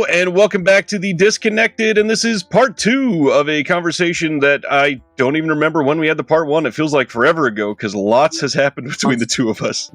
Hello and welcome back to The Disconnected, and this is part 2 of a conversation that I don't even remember when we had the part 1. It feels like forever ago because lots has happened between the two of us.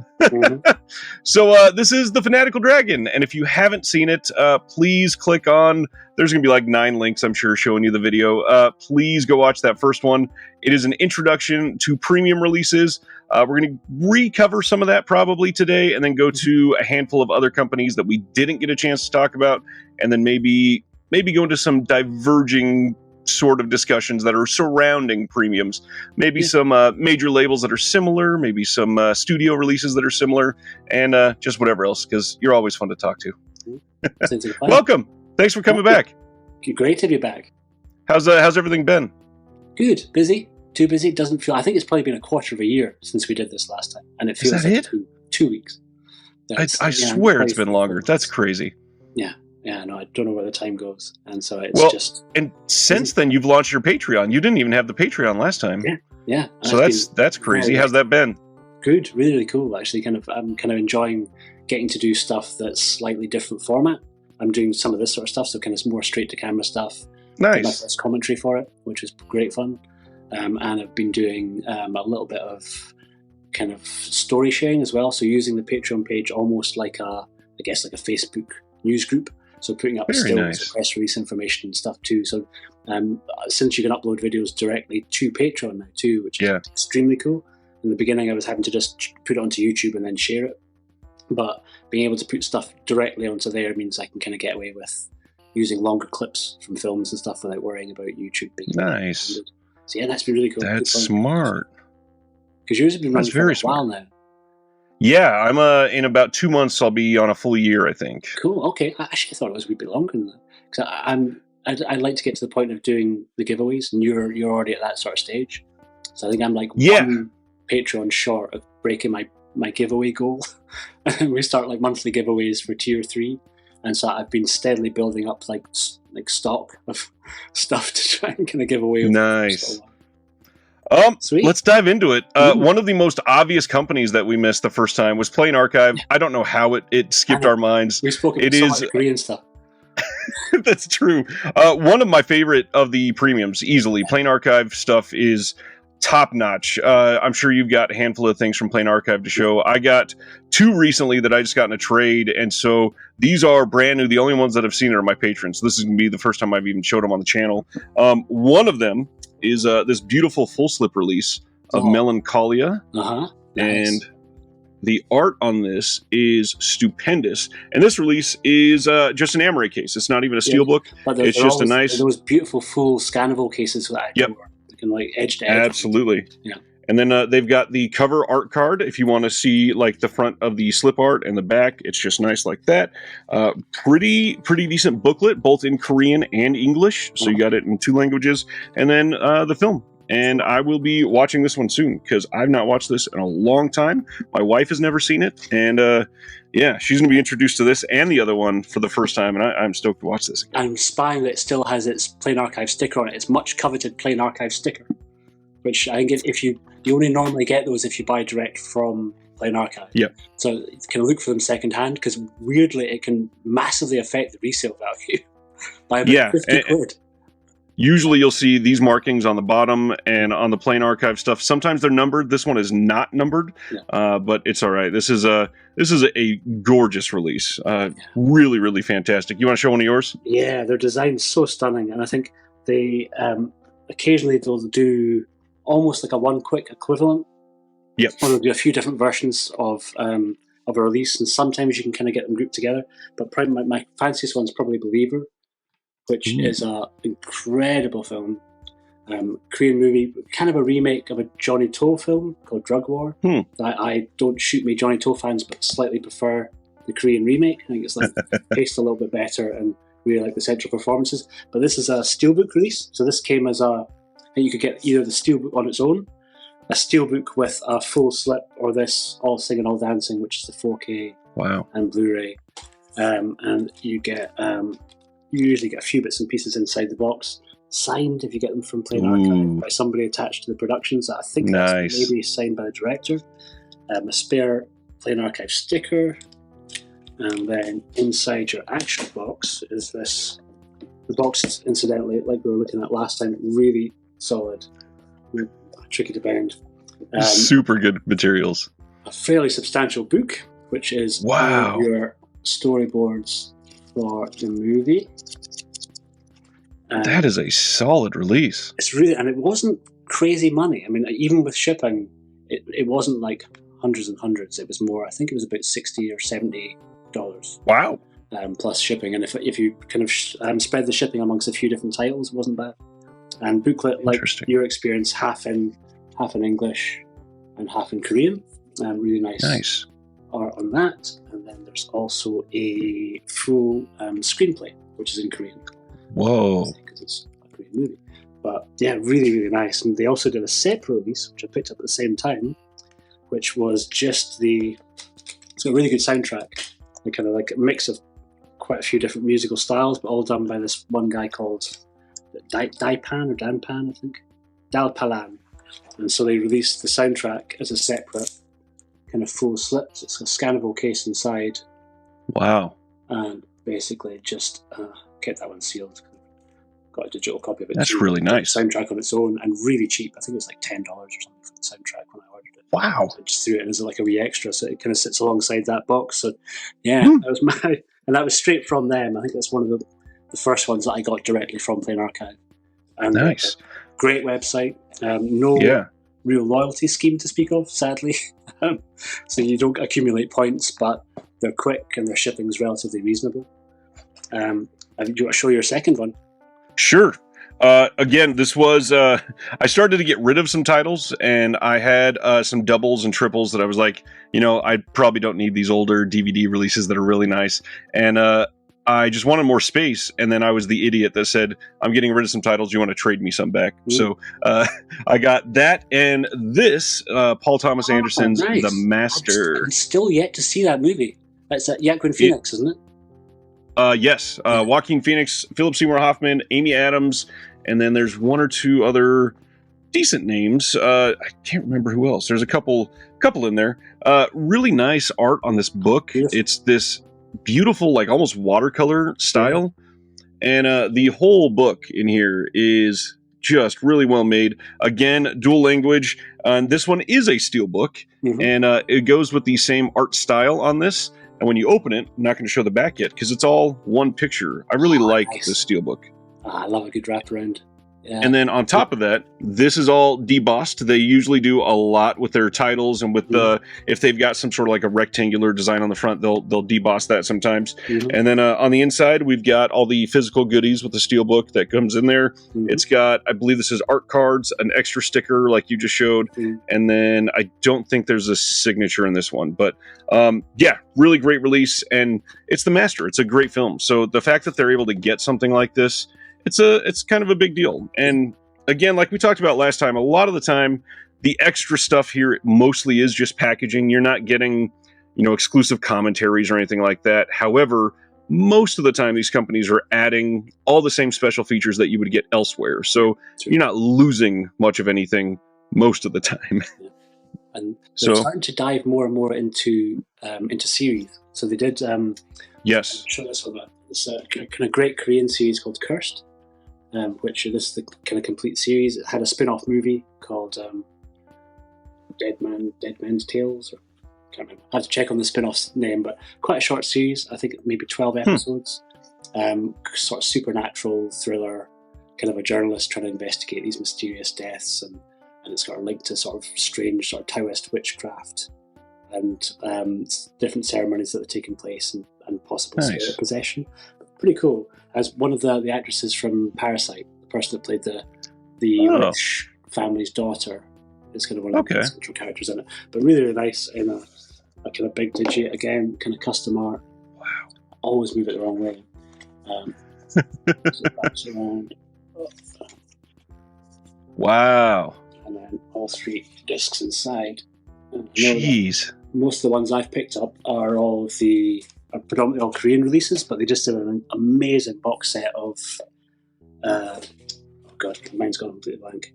So this is The Fanatical Dragon, and if you haven't seen it, please click on, there's going to be like 9 links, I'm sure, showing you the video. Please go watch that first one. It is an introduction to premium releases. We're going to recover some of that probably today, and then go to a handful of other companies that we didn't get a chance to talk about, and then maybe go into some diverging sort of discussions that are surrounding premiums. Maybe some major labels that are similar, maybe some studio releases that are similar, and just whatever else, because you're always fun to talk to. Welcome. Thanks for coming back. Great to be back. How's everything been? Good. Busy. Too busy. Doesn't feel. I think it's probably been a quarter of a year since we did this last time, and it feels like two weeks. I swear it's been longer. That's crazy. Yeah, no, I don't know where the time goes, and so it's just. And since then, you've launched your Patreon. You didn't even have the Patreon last time. Yeah. So that's crazy. How's that been? Good, really, really cool. Actually, I'm kind of enjoying getting to do stuff that's slightly different format. I'm doing some of this sort of stuff, so kind of more straight to camera stuff. Nice. Did my first commentary for it, which is great fun, and I've been doing a little bit of kind of story sharing as well. So using the Patreon page almost like a Facebook news group. So putting up stills, press release information and stuff too. So since you can upload videos directly to Patreon now too, which is extremely cool. In the beginning, I was having to just put it onto YouTube and then share it. But being able to put stuff directly onto there means I can kind of get away with using longer clips from films and stuff without worrying about YouTube being nice. So yeah, that's been really cool. That's smart. Because yours has been running for a while now. Yeah, I'm in about 2 months. I'll be on a full year, I think. Cool. Okay, I actually thought it was a wee bit longer than that. Because I'd like to get to the point of doing the giveaways, and you're already at that sort of stage. So I think I'm like one Patreon short of breaking my giveaway goal. And we start like monthly giveaways for tier 3, and so I've been steadily building up like stock of stuff to try and kind of give away. Nice. Let's dive into it. One of the most obvious companies that we missed the first time was Plane Archive. I don't know how it skipped our minds. We've spoken about so much Korean stuff. That's true. One of my favorite of the premiums, easily. Plane Archive stuff is top notch. I'm sure you've got a handful of things from Plane Archive to show. I got 2 recently that I just got in a trade, and so these are brand new. The only ones that I've seen are my patrons. So this is going to be the first time I've even showed them on the channel. One of them is this beautiful full slip release of Melancholia. Nice. And the art on this is stupendous. And this release is just an Amaray case. It's not even a steelbook. It's just a nice... Those beautiful full scannable cases that I adore. They can like edge to edge. Absolutely. Yeah. And then they've got the cover art card. If you want to see like the front of the slip art and the back, it's just nice like that. Pretty decent booklet, both in Korean and English. So you got it in 2 languages. And then the film. And I will be watching this one soon because I've not watched this in a long time. My wife has never seen it. And she's going to be introduced to this and the other one for the first time. And I'm stoked to watch this again. I'm spying that it still has its Plane Archive sticker on it. It's much coveted Plane Archive sticker, which I think if you only normally get those if you buy direct from Plane Archive. Yeah. So you can look for them secondhand because weirdly it can massively affect the resale value by about 50 quid. Usually you'll see these markings on the bottom and on the Plane Archive stuff. Sometimes they're numbered. This one is not numbered, but it's all right. This is a gorgeous release. Really, really fantastic. You want to show one of yours? Yeah, their design's so stunning, and I think they occasionally they'll do almost like a one quick equivalent. Yep. Or there'll be a few different versions of a release, and sometimes you can kind of get them grouped together. But probably my fanciest one's probably Believer, which is an incredible film. Korean movie, kind of a remake of a Johnny To film called Drug War. I don't shoot me Johnny To fans, but slightly prefer the Korean remake. I think it's like paced a little bit better and really like the central performances. But this is a steelbook release, so this came as I think you could get either the steelbook on its own, a steelbook with a full slip, or this All Singing All Dancing, which is the 4K and Blu-ray. And you get you usually get a few bits and pieces inside the box, signed if you get them from Plane Archive by somebody attached to the productions. I think that's maybe signed by the director. A spare Plane Archive sticker, And then inside your actual box is this. The box, incidentally, like we were looking at last time, really solid, tricky to bend. Super good materials. A fairly substantial book, which is wow. all your storyboards for the movie. That is a solid release. It's really, and it wasn't crazy money. I mean, even with shipping, it wasn't like hundreds and hundreds. It was more. I think it was about $60 or $70. Wow. Plus shipping, and if you kind of spread the shipping amongst a few different titles, it wasn't bad. And booklet, like your experience, half in English and half in Korean. Really nice art on that. And then there's also a full screenplay, which is in Korean. Whoa. Because it's a Korean movie. But yeah, really, really nice. And they also did a separate release, which I picked up at the same time, which was just it's got a really good soundtrack. And kind of like a mix of quite a few different musical styles, but all done by this one guy called Daipan or Danpan, I think. Dalpalan. And so they released the soundtrack as a separate kind of full slip. It's a scannable case inside. Wow. And basically just kept that one sealed. Got a digital copy of it. That's really nice. Soundtrack on its own and really cheap. I think it was like $10 or something for the soundtrack when I ordered it. Wow. I just threw it in as like a wee extra, so it kind of sits alongside that box. So yeah, that was and that was straight from them. I think that's one of the first ones that I got directly from Plain Archive. And nice. Great website. No real loyalty scheme to speak of, sadly. So you don't accumulate points, but they're quick and their shipping is relatively reasonable. Do you want to show your second one? Sure. Again, this was, I started to get rid of some titles, and I had some doubles and triples that I was like, I probably don't need these older DVD releases that are really nice. And I just wanted more space, and then I was the idiot that said, I'm getting rid of some titles, you want to trade me some back? So I got that, and this, Paul Thomas Anderson's nice. The Master. I'm still yet to see that movie. That's Joaquin Phoenix, isn't it? Yes. Joaquin Phoenix, Philip Seymour Hoffman, Amy Adams, and then there's one or two other decent names. I can't remember who else. There's a couple in there. Really nice art on this book. Beautiful. It's this beautiful, like almost watercolor style. And the whole book in here is just really well made. Again, dual language. This one is a steelbook, and it goes with the same art style on this. And when you open it, I'm not going to show the back yet because it's all one picture. I really like the steelbook. I love a good wraparound. Yeah. And then on top of that, this is all debossed. They usually do a lot with their titles, and with if they've got some sort of like a rectangular design on the front, they'll deboss that sometimes. And then on the inside, we've got all the physical goodies with the steelbook that comes in there. It's got, I believe this is art cards, an extra sticker like you just showed, and then I don't think there's a signature in this one. But yeah, really great release, and it's The Master. It's a great film. So the fact that they're able to get something like this, it's kind of a big deal. And again, like we talked about last time, a lot of the time, the extra stuff here mostly is just packaging. You're not getting, exclusive commentaries or anything like that. However, most of the time, these companies are adding all the same special features that you would get elsewhere. So you're not losing much of anything most of the time. And they're starting to dive more and more into series. So they did. Yes. Show this one. It's a kind of great Korean series called Cursed. Which this is the kind of complete series. It had a spin-off movie called Dead Man's Tales. Or can't remember. I have to check on the spin-off's name, but quite a short series. I think maybe 12 episodes. Sort of supernatural thriller, kind of a journalist trying to investigate these mysterious deaths, and it's got a link to sort of strange sort of Taoist witchcraft and different ceremonies that are taking place and possible spirit possession. Pretty cool. As one of the actresses from Parasite, the person that played the rich family's daughter, is kind of one of the central characters in it. But really, really nice in a kind of big digit, again, kind of custom art. Wow. I always move it the wrong way. So it wraps around. Wow. And then all three discs inside. Jeez. Most of the ones I've picked up are predominantly all Korean releases, but they just did an amazing box set of mine's gone completely blank.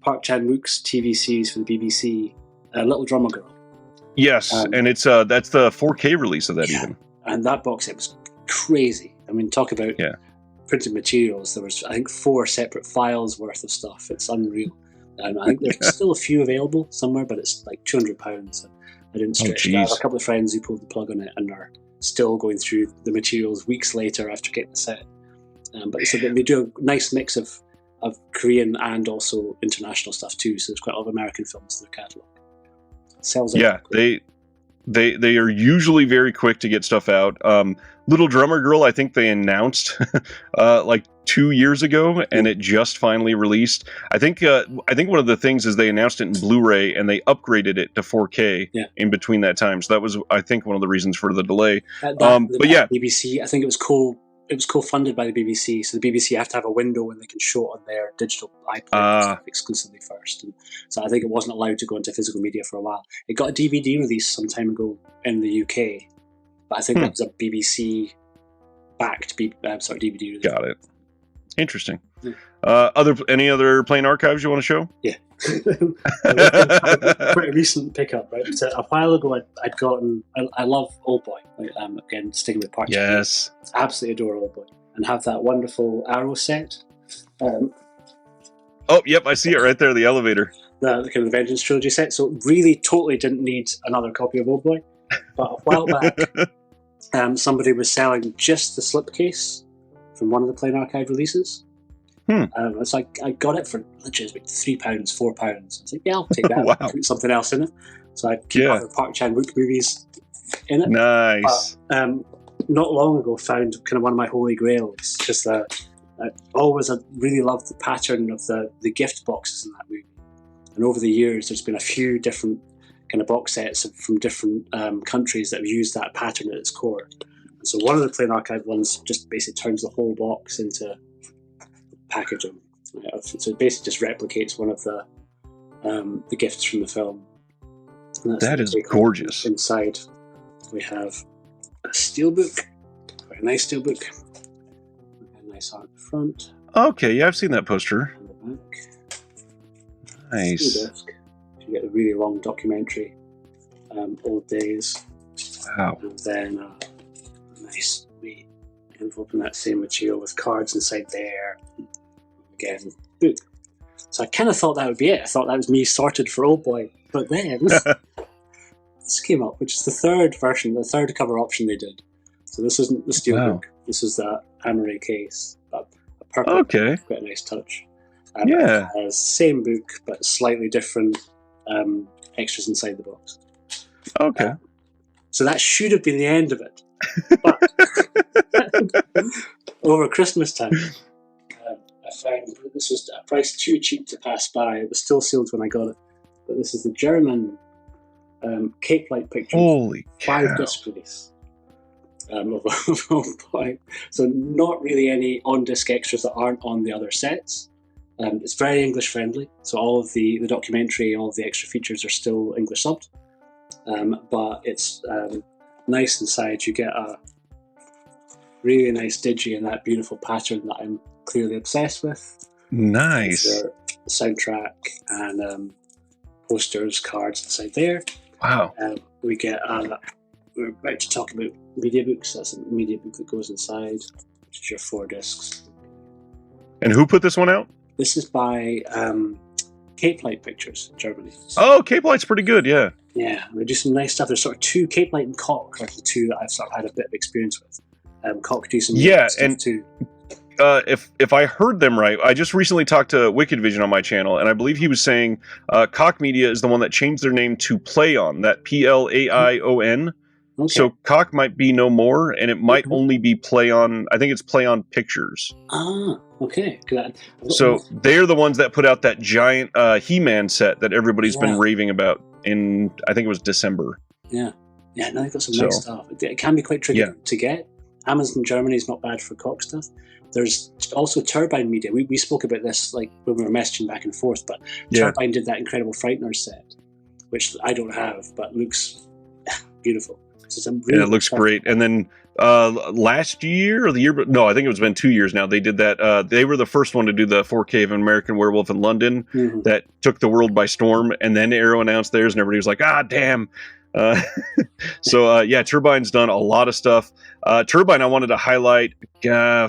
Park Chan-wook's TV series for the BBC, Little Drummer Girl. Yes, and it's that's the 4K release of that even. and that box set was crazy. I mean, talk about printed materials. There was, I think, 4 separate files worth of stuff. It's unreal. I think there's still a few available somewhere, but it's like £200. So I didn't stretch it. I have a couple of friends who pulled the plug on it and are still going through the materials weeks later after getting the set. But so they do a nice mix of Korean and also international stuff too. So there's quite a lot of American films in their catalogue. Sells out. Yeah, they are usually very quick to get stuff out. Little Drummer Girl, I think they announced like 2 years ago, and it just finally released. I think one of the things is they announced it in Blu-ray and they upgraded it to 4K in between that time. So that was, I think, one of the reasons for the delay. BBC, I think it was co-funded by the BBC, so the BBC have to have a window when they can show it on their digital iPlayer exclusively first. And so I think it wasn't allowed to go into physical media for a while. It got a DVD release some time ago in the UK, but I think that was a BBC-backed DVD release. Got it. Interesting. Any other Plane Archives you want to show? Yeah. Pretty recent pickup, right? So a while ago, I'd gotten. I love Old Boy. Again, sticking with part 2. Yes. Absolutely adore Old Boy, and have that wonderful Arrow set. Oh, yep, I see it right there, the elevator. The kind of Vengeance trilogy set. So really, totally didn't need another copy of Old Boy. But a while back, somebody was selling just the slipcase from one of the Plane Archive releases. So I got it for literally like £3, £4. I was like, yeah, I'll take that. Wow. Put something else in it. So I keep other Park Chan-wook movies in it. Nice. But, not long ago, found kind of one of my holy grails. Just I really loved the pattern of the gift boxes in that movie. And over the years, there's been a few different kind of box sets from different countries that have used that pattern at its core. And so one of the Plane Archive ones just basically turns the whole box into packaging. So it basically just replicates one of the gifts from the film. That is gorgeous. Inside, we have a steelbook, quite a nice steelbook. A nice art at the front. Okay, yeah, I've seen that poster. And the back. Nice. Steel disc. You get a really long documentary, Old Days. Wow. And then a nice wee envelope in that same material with cards inside there. Again, book. So I kind of thought that would be it. I thought that was me sorted for Old Boy. But then this came up, which is the third version, the third cover option they did. So this isn't the steelbook. This is the Amaray case. A purple, quite a nice touch. It has same book, but slightly different extras inside the box. Okay. So that should have been the end of it. But over Christmas time, I found that this was a price too cheap to pass by. It was still sealed when I got it. But this is the German Cape Light Pictures. Holy cow. 5-disc release. Of Old Boy. So not really any on-disc extras that aren't on the other sets. It's very English friendly, so all of the documentary, all of the extra features are still English subbed. But it's nice inside. You get a really nice digi in that beautiful pattern that I'm clearly obsessed with. Nice. The soundtrack and posters, cards inside there. Wow. We get we're about to talk about media books. That's a media book that goes inside, which is your 4 discs. And who put this one out? This is by Cape Light Pictures, Germany. Oh, Cape Light's pretty good, yeah. Yeah, they do some nice stuff. There's sort of 2, Cape Light and Cock are the 2 that I've sort of had a bit of experience with. Cock do some stuff too. If I heard them right, I just recently talked to Wicked Vision on my channel, and I believe he was saying Cock Media is the one that changed their name to Play On, that Plaion. Okay. So Cock might be no more, and it might only be Play On. I think it's Play On Pictures. Ah, okay. So they're the ones that put out that giant He-Man set that everybody's been raving about in, I think it was December. Yeah. Yeah, no, they've got some nice stuff. It can be quite tricky to get. Amazon Germany is not bad for Cock stuff. There's also Turbine Media. We spoke about this like when we were messaging back and forth, but Turbine did that incredible Frighteners set, which I don't have, but looks beautiful. It looks great. And then last year or the year, no, I think it's been 2 years now. They did that. They were the first one to do the 4K of an American Werewolf in London that took the world by storm. And then Arrow announced theirs, and everybody was like, "Ah, damn, Uh, yeah, Turbine's done a lot of stuff. Turbine, I wanted to highlight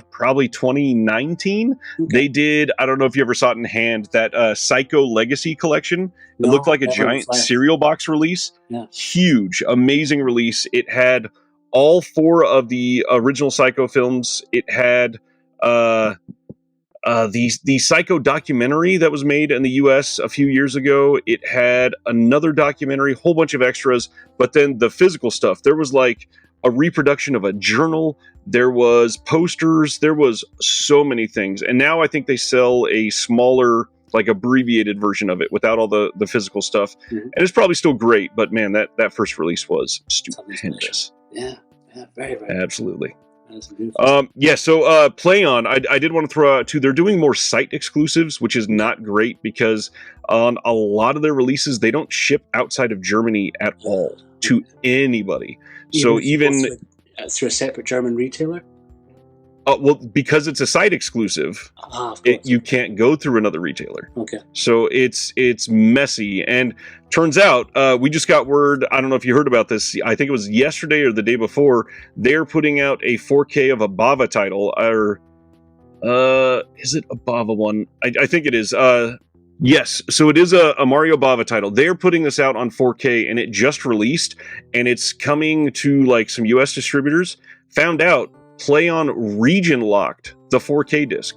probably 2019. Okay. They did, I don't know if you ever saw it in hand, that Psycho Legacy collection. It No, looked like a never giant reflect. cereal box release. Yeah. Huge, amazing release. It had all 4 of the original Psycho films. It had the Psycho documentary that was made in the US a few years ago. It had another documentary, whole bunch of extras, but then the physical stuff. There was like a reproduction of a journal. There was posters. There was so many things. And now I think they sell a smaller, like abbreviated version of it without all the physical stuff. Mm-hmm. And it's probably still great, but man, that first release was stupendous. Yeah, very, very. Absolutely. Yeah, so Play On, I did want to throw out too, they're doing more site exclusives, which is not great because on a lot of their releases, they don't ship outside of Germany at all to anybody. So even through a separate German retailer? Well, because it's a site exclusive, you can't go through another retailer. Okay. So it's messy. And turns out, we just got word, I don't know if you heard about this, I think it was yesterday or the day before, they're putting out a 4K of a Bava title, or is it a Bava one? I think it is. Yes, so it is a Mario Bava title. They're putting this out on 4K, and it just released, and it's coming to like some US distributors. Found out Play On region locked the 4K disc.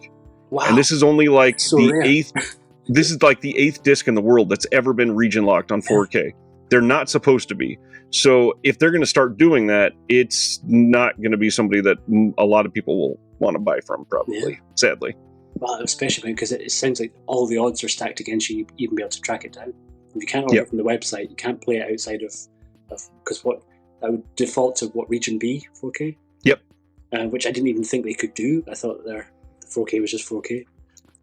Wow. And this is only like rare. 8th this is like the 8th disc in the world that's ever been region locked on 4K. They're not supposed to be. So if they're going to start doing that, it's not going to be somebody that a lot of people will want to buy from, probably, sadly. Well, especially because it sounds like all the odds are stacked against you, even be able to track it down. If you can't order from the website, you can't play it outside of because that would default to what region B 4K. Yep. Which I didn't even think they could do. I thought the 4K was just 4K.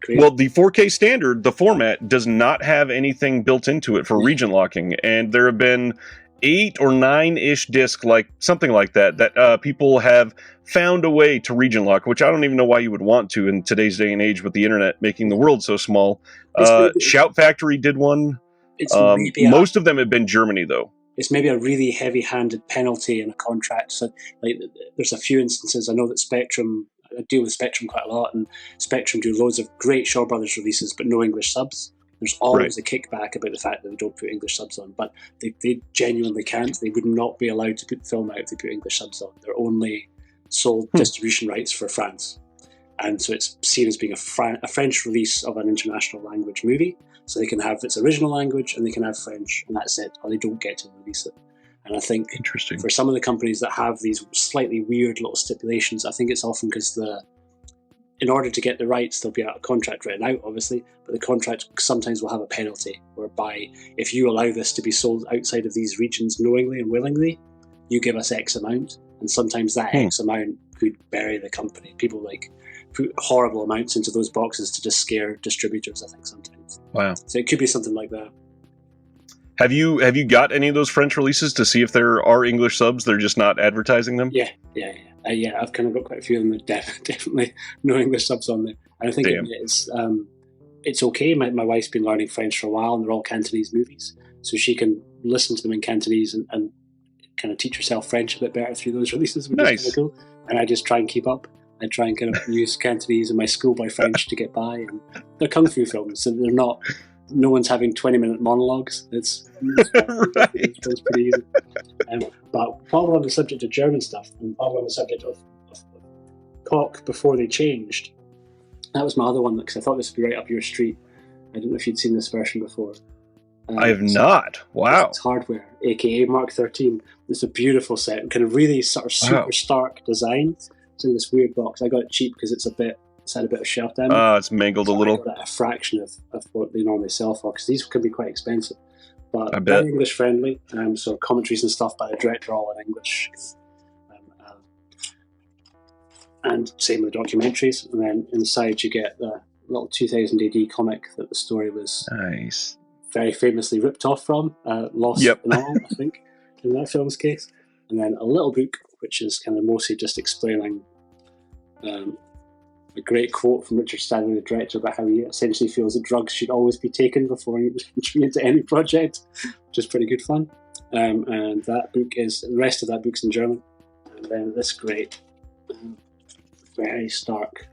Great. Well, the 4K standard, the format, does not have anything built into it for region locking, and there have been 8 or 9-ish discs, like something like that people have found a way to region lock, which I don't even know why you would want to in today's day and age with the internet making the world so small. Shout Factory did one. Most of them have been Germany, though. It's maybe a really heavy-handed penalty in a contract. So, like, there's a few instances. I know that Spectrum, I deal with Spectrum quite a lot, and Spectrum do loads of great Shaw Brothers releases, but no English subs. There's always a kickback about the fact that they don't put English subs on, but they genuinely can't. They would not be allowed to put the film out if they put English subs on. They're only sold distribution rights for France. And so it's seen as being a French release of an international language movie. So they can have its original language and they can have French, and that's it, or they don't get to release it. And I think for some of the companies that have these slightly weird little stipulations, I think it's often because in order to get the rights, there'll be a contract written out, obviously, but the contract sometimes will have a penalty whereby if you allow this to be sold outside of these regions knowingly and willingly, you give us X amount, and sometimes that X amount could bury the company. People put horrible amounts into those boxes to just scare distributors, I think, sometimes. Wow. So it could be something like that. Have you got any of those French releases to see if there are English subs? They're just not advertising them? Yeah. I've kind of got quite a few of them that definitely no English subs on there. And I think it's okay. My wife's been learning French for a while, and they're all Cantonese movies. So she can listen to them in Cantonese and kind of teach herself French a bit better through those releases, which is kind of cool. And I just try and keep up. I try and kind of use Cantonese and my schoolboy French to get by. And they're kung fu films, so they're not. No one's having 20-minute monologues. It's pretty easy. But while we're on the subject of German stuff, and while we're on the subject of Cock before they changed, that was my other one because I thought this would be right up your street. I don't know if you'd seen this version before. I have not. Wow. It's Hardware, aka Mark 13. It's a beautiful set and kind of really sort of super stark design. It's in this weird box. I got it cheap because it's had a bit of shelf damage. It's mangled a little. I got a fraction of what they normally sell for, because these can be quite expensive. But very English friendly. So commentaries and stuff by the director all in English. And same with the documentaries. And then inside you get the little 2000 AD comic that the story was very famously ripped off from. Lost and all, I think, in that film's case. And then a little book, which is kind of mostly just explaining a great quote from Richard Stanley, the director, about how he essentially feels that drugs should always be taken before entry into any project, which is pretty good fun. And that book is, the rest of that book's in German. And then this great, very stark.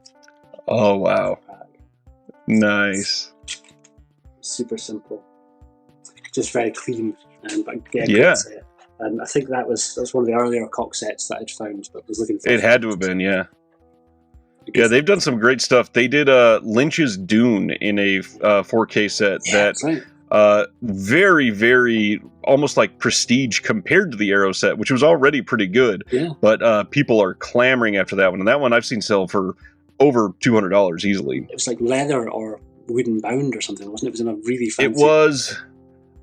Oh, wow. Nice. Super simple. Just very clean. But yeah. Yeah. And I think that was one of the earlier Cock sets that I'd found, but was looking for. It had to have been, yeah. Yeah, they've done some great stuff. They did Lynch's Dune in a 4K set very, very almost like prestige compared to the Arrow set, which was already pretty good. Yeah. But people are clamoring after that one, and that one I've seen sell for over $200 easily. It was like leather or wooden bound or something, wasn't it? It was in a really fancy. It was.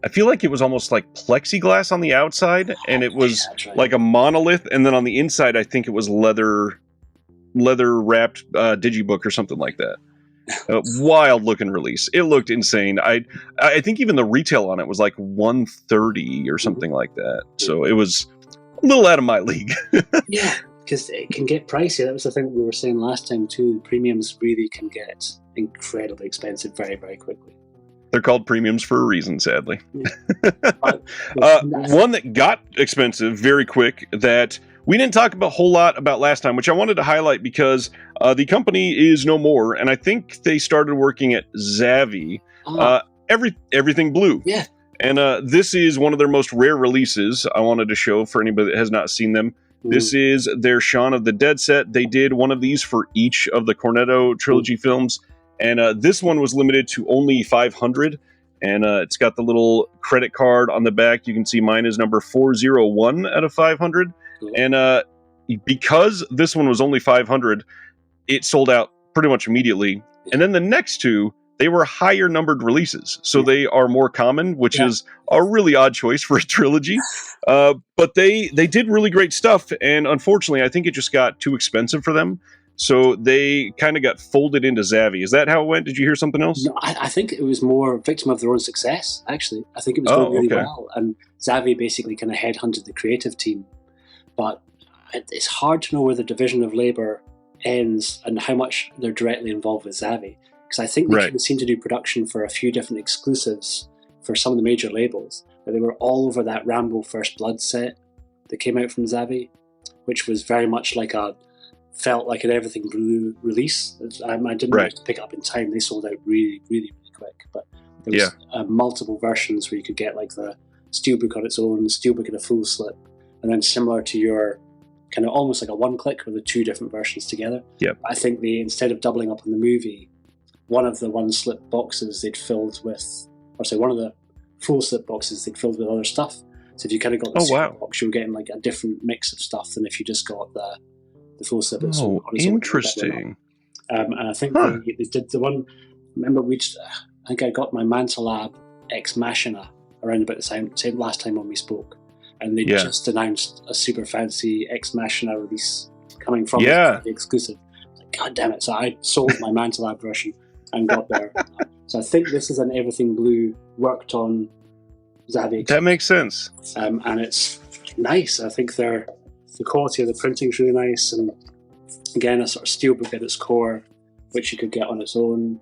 I feel like it was almost like plexiglass on the outside, and it was like a monolith, and then on the inside, I think it was leather wrapped digibook or something like that. Wild looking release. It looked insane. I think even the retail on it was like $130 or something like that. So it was a little out of my league. Yeah, because it can get pricey. That was the thing we were saying last time too. The premiums really can get incredibly expensive very, very quickly. They're called premiums for a reason, sadly. Yeah. One that got expensive very quick that we didn't talk about a whole lot about last time, which I wanted to highlight because the company is no more, and I think they started working at Zavvi. Everything Blue. Yeah. And this is one of their most rare releases I wanted to show for anybody that has not seen them. This is their Shaun of the Dead set. They did one of these for each of the Cornetto trilogy films. And this one was limited to only 500, and it's got the little credit card on the back. You can see mine is number 401 out of 500. And because this one was only 500, it sold out pretty much immediately. And then the next two, they were higher numbered releases, so they are more common, which is a really odd choice for a trilogy. But they did really great stuff, and unfortunately, I think it just got too expensive for them. So they kind of got folded into Zavvi. Is that how it went? Did you hear something else? No, I think it was more victim of their own success, actually. I think it was going really well. And Zavvi basically kind of headhunted the creative team. But it's hard to know where the division of labour ends and how much they're directly involved with Zavvi. Because I think they kind of seem to do production for a few different exclusives for some of the major labels. But they were all over that Rambo First Blood set that came out from Zavvi, which was very much like felt like an Everything Blue release. I didn't manage to pick it up in time. They sold out really, really, really quick. But there was multiple versions where you could get like the steelbook on its own, the steelbook in a full slip, and then similar to your kind of almost like a one-click with the two different versions together. Yep. I think instead of doubling up on the movie, one of the one-slip boxes they'd filled with, one of the full-slip boxes they'd filled with other stuff. So if you kind of got the box, you were getting like a different mix of stuff than if you just got the full slip. Oh, interesting. And I think they did the one. Remember, I think I got my Manta Lab Ex Machina around about the same last time when we spoke, and they just announced a super fancy Ex Machina release coming from the exclusive. Like, God damn it! So I sold my Manta Lab version and got there. So I think this is an Everything Blue worked on Zavvi. That makes sense. And it's nice. I think the quality of the printing is really nice, and again, a sort of steelbook at its core, which you could get on its own.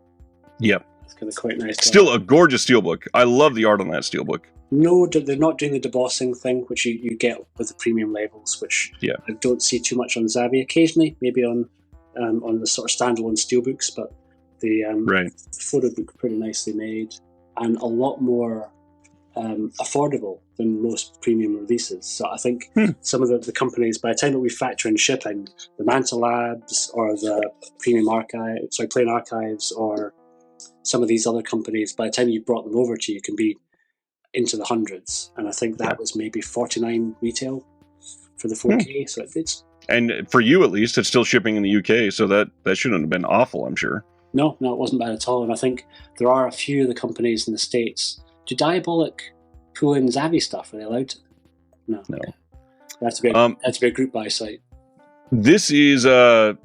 Yep. It's kind of quite nice. Still a gorgeous steelbook. I love the art on that steelbook. No, they're not doing the debossing thing, which you get with the premium labels, which I don't see too much on Zavvi. Occasionally, maybe on the sort of standalone steelbooks, but the photo book pretty nicely made and a lot more affordable than most premium releases. So I think some of the companies, by the time that we factor in shipping, the Manta Labs or the Premium Plain Archives, or some of these other companies, by the time you brought them over to you, can be into the hundreds. And I think that was maybe $49 retail for the 4K. So it's, and for you at least, it's still shipping in the UK, so that shouldn't have been awful, I'm sure. No, it wasn't bad at all. And I think there are a few of the companies in the States. Do Diabolic pull in Zavvi stuff? Are they allowed to? No. That's a big group buy site. This is a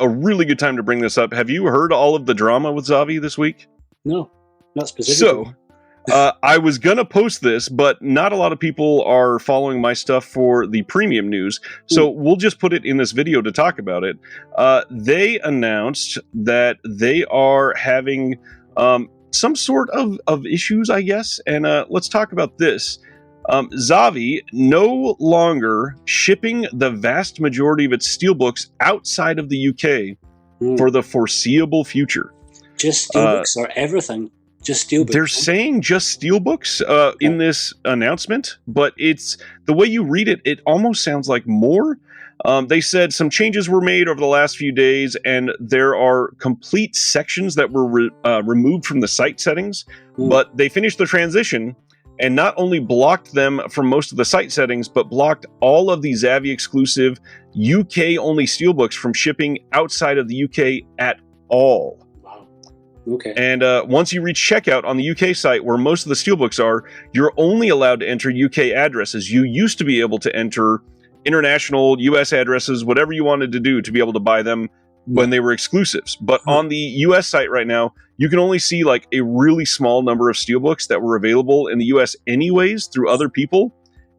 really good time to bring this up. Have you heard all of the drama with Zavvi this week? No, not specifically. So, I was going to post this, but not a lot of people are following my stuff for the premium news. So we'll just put it in this video to talk about it. They announced that they are having some sort of issues, I guess. And let's talk about this. Zavi no longer shipping the vast majority of its steelbooks outside of the UK for the foreseeable future. Just steelbooks or everything? Just steelbooks? They're saying just steelbooks in this announcement, but it's the way you read it, it almost sounds like more. They said some changes were made over the last few days, and there are complete sections that were removed from the site settings, but they finished the transition and not only blocked them from most of the site settings, but blocked all of the Zavi exclusive UK-only steelbooks from shipping outside of the UK at all. Wow. Okay. And once you reach checkout on the UK site, where most of the steelbooks are, you're only allowed to enter UK addresses. You used to be able to enter international US addresses, whatever you wanted to do to be able to buy them when they were exclusives. But on the US site right now, you can only see like a really small number of steelbooks that were available in the US anyways through other people.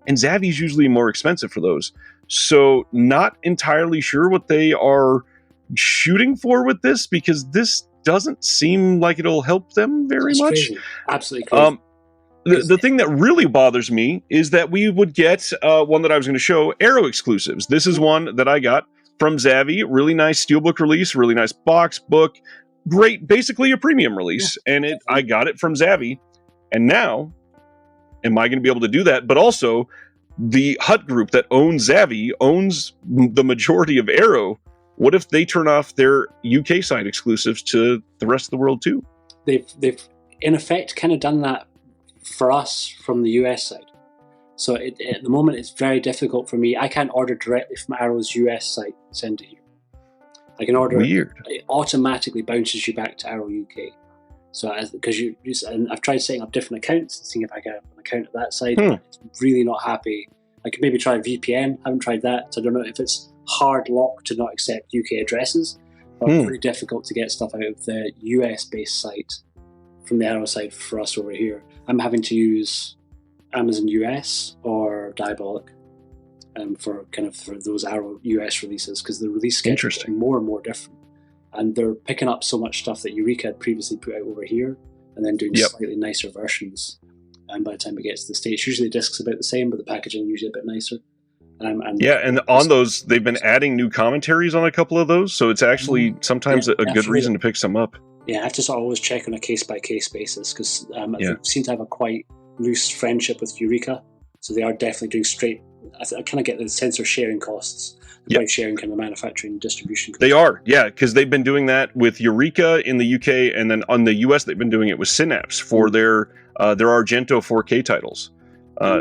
And Zavi's usually more expensive for those. So not entirely sure what they are shooting for with this, because this doesn't seem like it'll help them very much. Crazy. Absolutely crazy. The thing that really bothers me is that we would get one that I was going to show, Arrow exclusives. This is one that I got from Zavi. Really nice steelbook release, really nice box book. Great, basically a premium release. And I got it from Zavi. And now, am I going to be able to do that? But also, the Hut Group that owns Zavi owns the majority of Arrow. What if they turn off their UK side exclusives to the rest of the world too? They've in effect kind of done that for us from the US side. So at the moment, it's very difficult for me. I can't order directly from Arrow's US site and send it here. I can order. Weird. It automatically bounces you back to Arrow UK. So because and I've tried setting up different accounts and seeing if I can have an account at that side. It's really not happy. I could maybe try VPN. I haven't tried that, so I don't know if it's hard locked to not accept UK addresses. But it's pretty difficult to get stuff out of the US based site from the Arrow side for us over here. I'm having to use Amazon US or Diabolic for those Arrow US releases, because the release schedule is getting more and more different, and they're picking up so much stuff that Eureka had previously put out over here, and then doing slightly nicer versions. And by the time it gets to the States, usually the disc's about the same, but the packaging is usually a bit nicer. And on those, they've been adding new commentaries on a couple of those, so it's actually sometimes a good reason to pick some up. Yeah, I have to sort of always check on a case-by-case basis, because they seem to have a quite loose friendship with Eureka, so they are definitely doing straight. I kind of get the sense of sharing costs, by sharing kind of manufacturing and distribution costs. They are, because they've been doing that with Eureka in the UK, and then on the US they've been doing it with Synapse for their Argento 4K titles.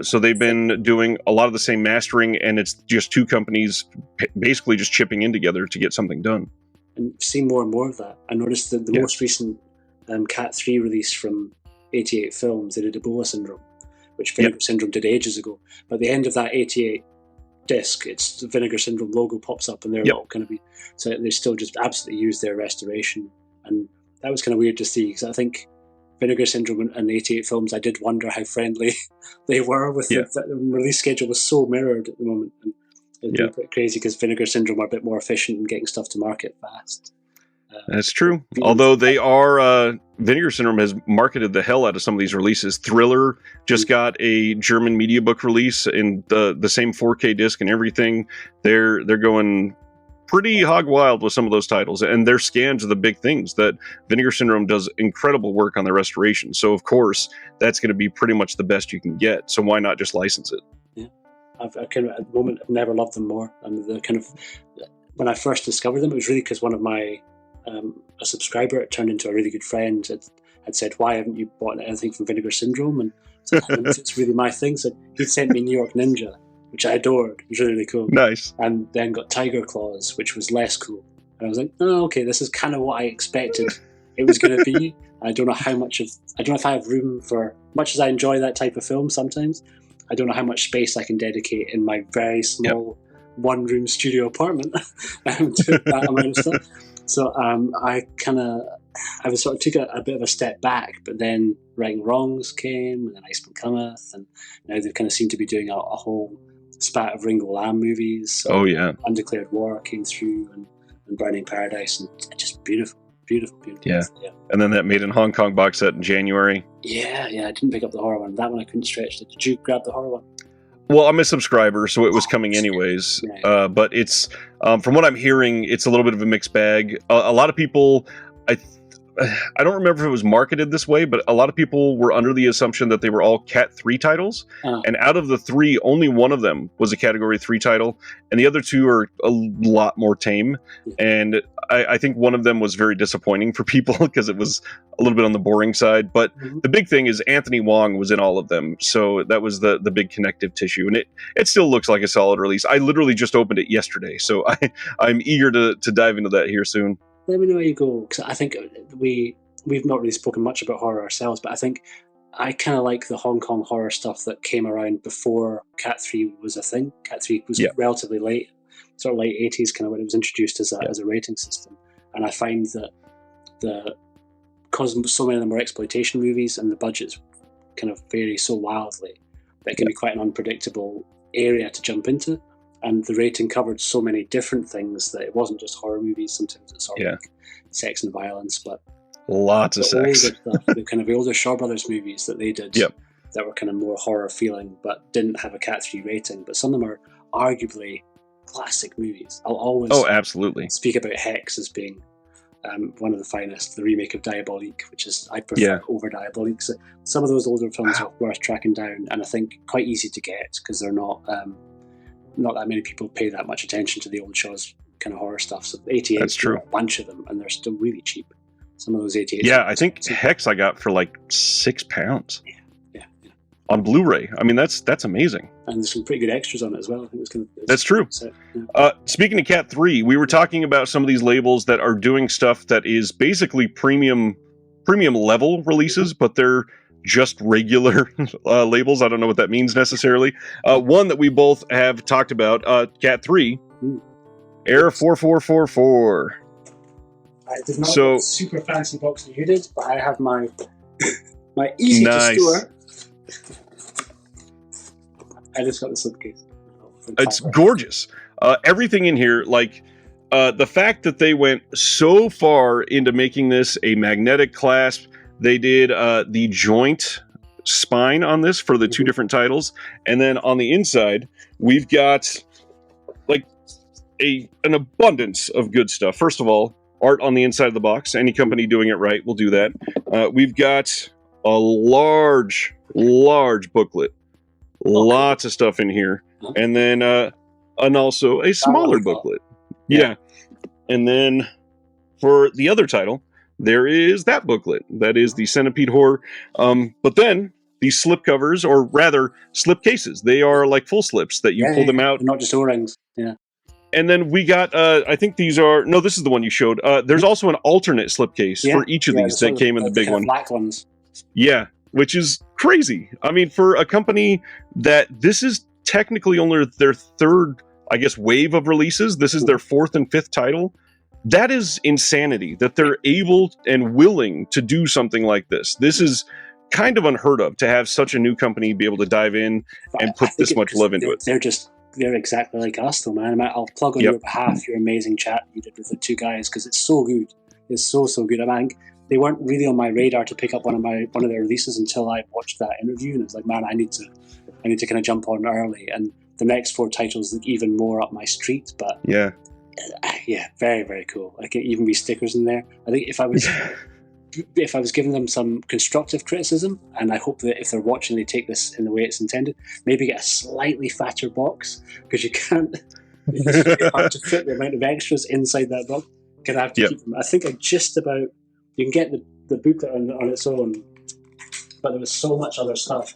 So they've been doing a lot of the same mastering, and it's just two companies basically just chipping in together to get something done. And seeing more and more of that. I noticed that the most recent Cat 3 release from 88 Films, they did Ebola Syndrome, which Vinegar Syndrome did ages ago. But at the end of that 88 disc, it's the Vinegar Syndrome logo pops up, and they're all going to be. So they still just absolutely use their restoration, and that was kind of weird to see, because I think Vinegar Syndrome and 88 Films, I did wonder how friendly they were with the release schedule was so mirrored at the moment. And it's pretty crazy, because Vinegar Syndrome are a bit more efficient in getting stuff to market fast. That's true. Although they are, Vinegar Syndrome has marketed the hell out of some of these releases. Thriller just got a German media book release in the same 4K disc and everything. They're going pretty hog wild with some of those titles, and their scans are the big things. That Vinegar Syndrome does incredible work on their restoration. So of course that's going to be pretty much the best you can get. So why not just license it? Yeah, I've kind of at the moment I've never loved them more. And the kind of when I first discovered them, it was really because one of my a subscriber, it turned into a really good friend, had said, "Why haven't you bought anything from Vinegar Syndrome?" And so it's really my thing. So he sent me New York Ninja, which I adored. It was really, really cool. Nice. And then got Tiger Claws, which was less cool. And I was like, oh, okay, this is kind of what I expected it was going to be. I don't know if I have room for, much as I enjoy that type of film sometimes, I don't know how much space I can dedicate in my very small one-room studio apartment to that amount of stuff. So I sort of took a bit of a step back, but then Right and Wrongs came, and then Iceman Cometh, and now they kind of seem to be doing a whole spat of Ringo Lam movies. So Undeclared War came through, and Burning Paradise, and just beautiful. Yeah. And then that Made in Hong Kong box set in January. Yeah, I didn't pick up the horror one. That one I couldn't stretch. Did you grab the horror one? Well, I'm a subscriber, so it was coming anyways. Yeah. But it's from what I'm hearing, it's a little bit of a mixed bag. A lot of people, I don't remember if it was marketed this way, but a lot of people were under the assumption that they were all Cat 3 titles. And out of the 3, only one of them was a Category 3 title, and the other 2 are a lot more tame. And I think one of them was very disappointing for people because it was a little bit on the boring side. But the big thing is Anthony Wong was in all of them, so that was the big connective tissue. And it still looks like a solid release. I literally just opened it yesterday, so I'm eager to dive into that here soon. Let me know how you go, because I think we've not really spoken much about horror ourselves, but I think I kind of like the Hong Kong horror stuff that came around before Cat 3 was a thing. Cat 3 was relatively late, sort of late 80s, kind of when it was introduced as a rating system. And I find that because so many of them were exploitation movies and the budgets kind of vary so wildly, that it can be quite an unpredictable area to jump into. And the rating covered so many different things that it wasn't just horror movies. Sometimes it's sort of like sex and violence, but lots of sex. Older stuff, the kind of the older Shaw Brothers movies that they did that were kind of more horror feeling, but didn't have a Cat 3 rating. But some of them are arguably classic movies. I'll always absolutely speak about Hex as being one of the finest. The remake of Diabolique, which is I prefer over Diabolique. So some of those older films are worth tracking down, and I think quite easy to get because they're not that many people pay that much attention to the old Shaw's kind of horror stuff. So 88, that's true. A bunch of them, and they're still really cheap. Some of those 88. Yeah, I think Hex I got for like £6. Yeah. On Blu-ray. I mean, that's amazing. And there's some pretty good extras on it as well. I think that's true. So, speaking of Cat 3, we were talking about some of these labels that are doing stuff that is basically premium level releases, but they're just regular labels. I don't know what that means necessarily. One that we both have talked about, Cat 3, Air 4444. I did not get a super fancy box that you did, but I have my easy to store. I just got the slipcase. It's gorgeous. Everything in here, like the fact that they went so far into making this a magnetic clasp. They did the joint spine on this for the 2 different titles. And then on the inside, we've got like an abundance of good stuff. First of all, art on the inside of the box. Any company doing it right will do that. We've got a large booklet. Lots of stuff in here. And then and also a smaller booklet. Yeah. And then for the other title, there is that booklet. That is the Centipede Horror. But then these slip covers, or rather slip cases, they are like full slips that you pull them out. Not just O-rings. Yeah. And then we got, I think these are, no, this is the one you showed. There's also an alternate slipcase for each of these that came in the big one. Black ones. Yeah, which is crazy. I mean, for a company that this is technically only their 3rd, I guess, wave of releases. This is their 4th and 5th title. That is insanity that they're able and willing to do something like this. This is kind of unheard of to have such a new company be able to dive in and put this much love into it. They're exactly like us, though, man. I'll plug on your behalf your amazing chat you did with the 2 guys because it's so good. It's so good. I mean, they weren't really on my radar to pick up one of their releases until I watched that interview, and it's like, man, I need to kind of jump on early. And the next 4 titles look even more up my street, but yeah, very, very cool. Like, even be stickers in there. I think if I was giving them some constructive criticism, and I hope that if they're watching they take this in the way it's intended, maybe get a slightly fatter box, because it's really hard to fit the amount of extras inside that box. Because I have to keep them. I think you can get the booklet on its own, but there was so much other stuff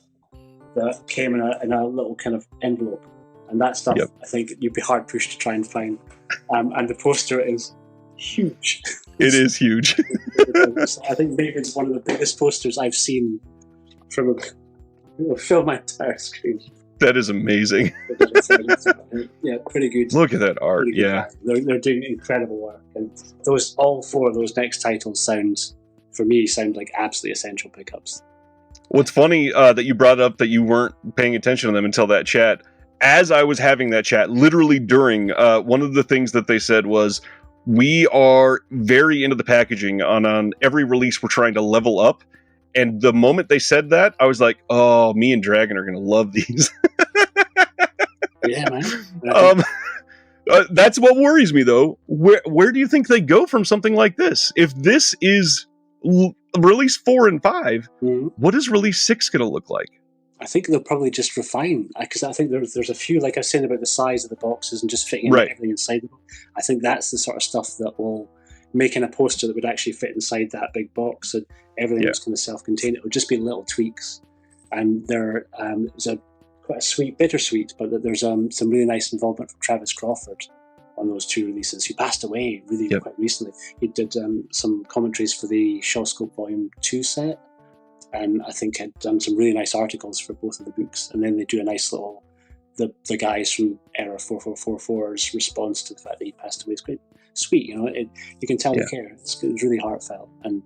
that came in a little kind of envelope, and that stuff I think you'd be hard pushed to try and find. And the poster is huge. It is huge. I think maybe it's one of the biggest posters I've seen from fill my entire screen. That is amazing. Yeah, pretty good. Look at that art. Yeah, they're doing incredible work, and all 4 of those next titles sound like absolutely essential pickups. What's funny that you brought up that you weren't paying attention to them until that chat. As I was having that chat, literally during, one of the things that they said was, we are very into the packaging. On every release, we're trying to level up. And the moment they said that, I was like, oh, me and Dragon are going to love these. Yeah, man. That's what worries me, though. Where do you think they go from something like this? If this is release 4 and 5, what is release 6 going to look like? I think they'll probably just refine, because I think there's a few, like I was saying about the size of the boxes and just fitting everything inside them. I think that's the sort of stuff that will make in a poster that would actually fit inside that big box, and everything was kind of self-contained. It would just be little tweaks, and there was quite a sweet, bittersweet, but there's some really nice involvement from Travis Crawford on those 2 releases. He passed away really quite recently. He did some commentaries for the Shawscope Volume 2 set, and I think had done some really nice articles for both of the books. And then they do a nice little, the guys from Era 4444's response to the fact that he passed away. It's quite sweet, you know. You can tell they care. It's really heartfelt, and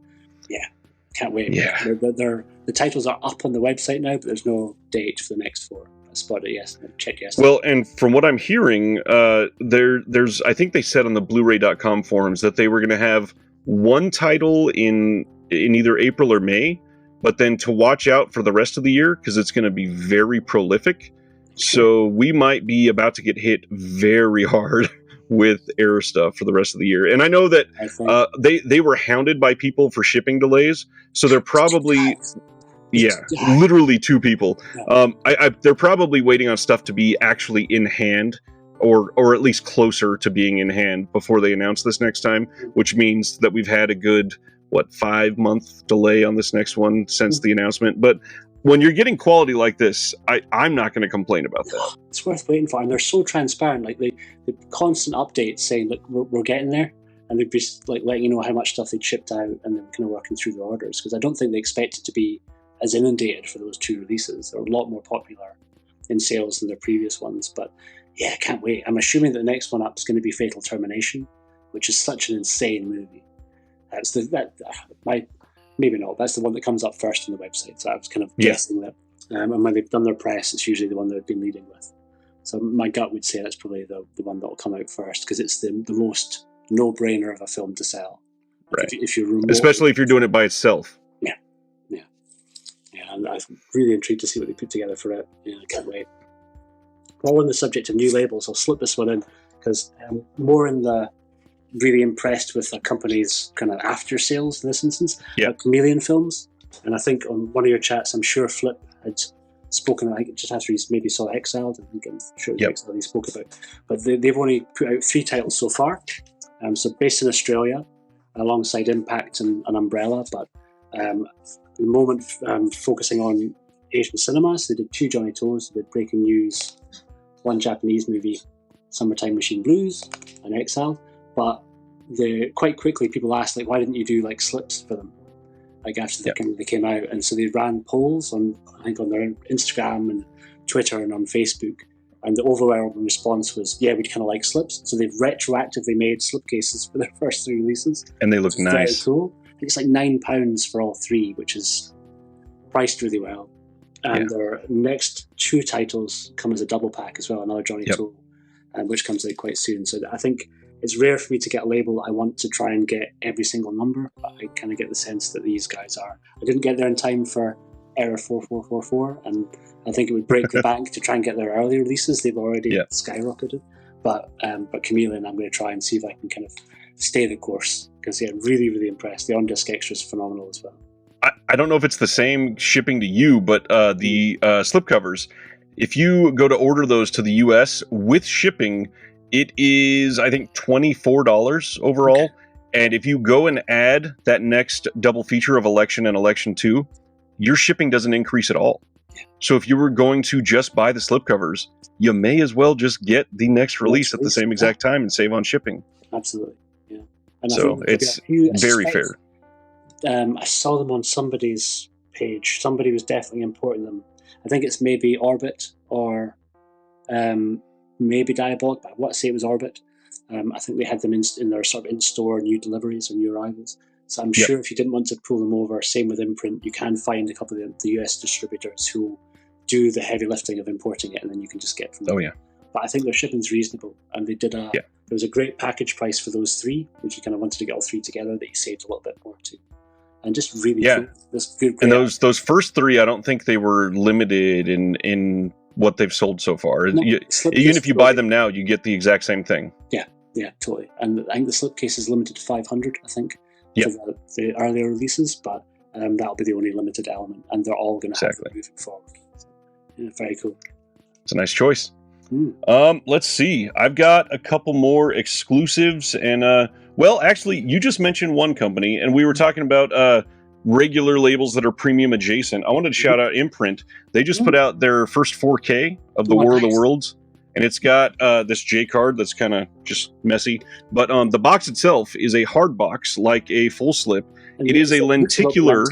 can't wait. Yeah. The titles are up on the website now, but there's no date for the next 4. I spotted it yesterday. Checked yesterday. Well, and from what I'm hearing, there's I think they said on the Blu-ray.com forums that they were going to have one title in either April or May, but then to watch out for the rest of the year because it's going to be very prolific. So we might be about to get hit very hard with Era stuff for the rest of the year. And I know that they were hounded by people for shipping delays, so they're probably literally 2 people. They're probably waiting on stuff to be actually in hand, or at least closer to being in hand before they announce this next time, which means that we've had a good 5-month delay on this next one since the announcement. But when you're getting quality like this, I'm not going to complain about that. It's worth waiting for, and they're so transparent. Like the constant updates saying, "Look, we're getting there," and they'd be like letting you know how much stuff they'd shipped out, and then kind of working through the orders. Because I don't think they expected to be as inundated for those 2 releases. They're a lot more popular in sales than their previous ones. But yeah, I can't wait. I'm assuming that the next one up is going to be Fatal Termination, which is such an insane movie. Maybe not. That's the one that comes up first on the website. So I was kind of guessing that. And when they've done their press, it's usually the one they've been leading with. So my gut would say that's probably the one that will come out first, because it's the most no-brainer of a film to sell. Right. If you're especially if you're doing it by itself. Yeah, and I'm really intrigued to see what they put together for it. Yeah, I can't wait. While on the subject of new labels, I'll slip this one in, because I'm more in the really impressed with the company's kind of after sales in this instance. Chameleon Films. And I think on one of your chats, I'm sure Flip had spoken, I think just after he maybe saw Exiled, I'm sure it was Exiled he spoke about. But they've only put out 3 titles so far. So based in Australia, alongside Impact and Umbrella, but the moment focusing on Asian cinemas. They did 2 Johnny Toes, they did Breaking News, 1 Japanese movie, Summertime Machine Blues, and Exiled. But quite quickly people asked, like, why didn't you do like slips for them, like after they came out? And so they ran polls on, I think, on their Instagram and Twitter and on Facebook, and the overwhelming response was, yeah, we'd kind of like slips. So they've retroactively made slipcases for their first 3 releases, and they look nice. Very cool. I think it's like £9 for all 3, which is priced really well. And their next 2 titles come as a double pack as well, another Johnny Toe, which comes out quite soon. So I think it's rare for me to get a label I want to try and get every single number, but I kind of get the sense that these guys are. I didn't get there in time for Era 4444, and I think it would break the bank to try and get their early releases. They've already skyrocketed. But Chameleon, I'm going to try and see if I can kind of stay the course, because really, really impressed. The on-disc extra is phenomenal as well. I don't know if it's the same shipping to you, but the slipcovers, if you go to order those to the US with shipping, it is, I think, $24 overall. Okay. And if you go and add that next double feature of Election and Election 2, your shipping doesn't increase at all. So if you were going to just buy the slipcovers, you may as well just get the next release at the same exact time and save on shipping. Absolutely, yeah. And so it's very fair. I saw them on somebody's page. Somebody was definitely importing them. I think it's maybe Orbit or maybe Diabolic, but I want to say it was Orbit. I think they had them in their sort of in-store new deliveries or new arrivals. So I'm sure if you didn't want to pull them over, same with Imprint, you can find a couple of the US distributors who do the heavy lifting of importing it, and then you can just get from them. Oh, yeah. But I think their shipping's reasonable, and they did there was a great package price for those 3, which you kind of wanted to get all 3 together, that you saved a little bit more too. and just really cool. This good. And those first 3, I don't think they were limited in what they've sold so far. No, Even if you buy them now, you get the exact same thing. Yeah, totally. And I think the slipcase is limited to 500. I think for the earlier releases, but that'll be the only limited element, and they're all going to have them moving forward. So, yeah, very cool. It's a nice choice. Let's see. I've got a couple more exclusives, and well, actually, you just mentioned one company, and we were talking about regular labels that are premium adjacent. I wanted to shout out Imprint. They just put out their first 4K of the War of the Worlds, and it's got this J card that's kind of just messy, but the box itself is a hard box, like a full slip. It is a lenticular,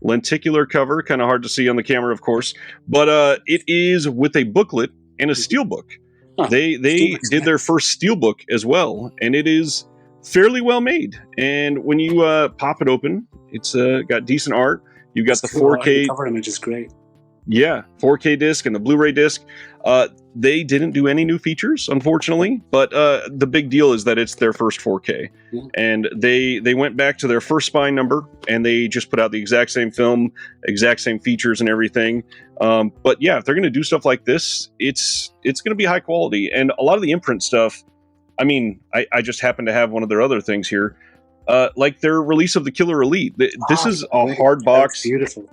lenticular cover, kind of hard to see on the camera, of course, but it is with a booklet and a steelbook. They did their first steelbook as well, and it is fairly well made. And when you pop it open, it's got decent art. You've got the 4K the cover image is great. Yeah, 4K disc and the Blu-ray disc. They didn't do any new features, unfortunately, but the big deal is that it's their first 4K. And they went back to their first spine number, and they just put out the exact same film, exact same features and everything. But yeah, if they're going to do stuff like this, it's going to be high quality. And a lot of the Imprint stuff, I mean, I just happen to have one of their other things here, like their release of the Killer Elite. This is a hard box. Beautiful.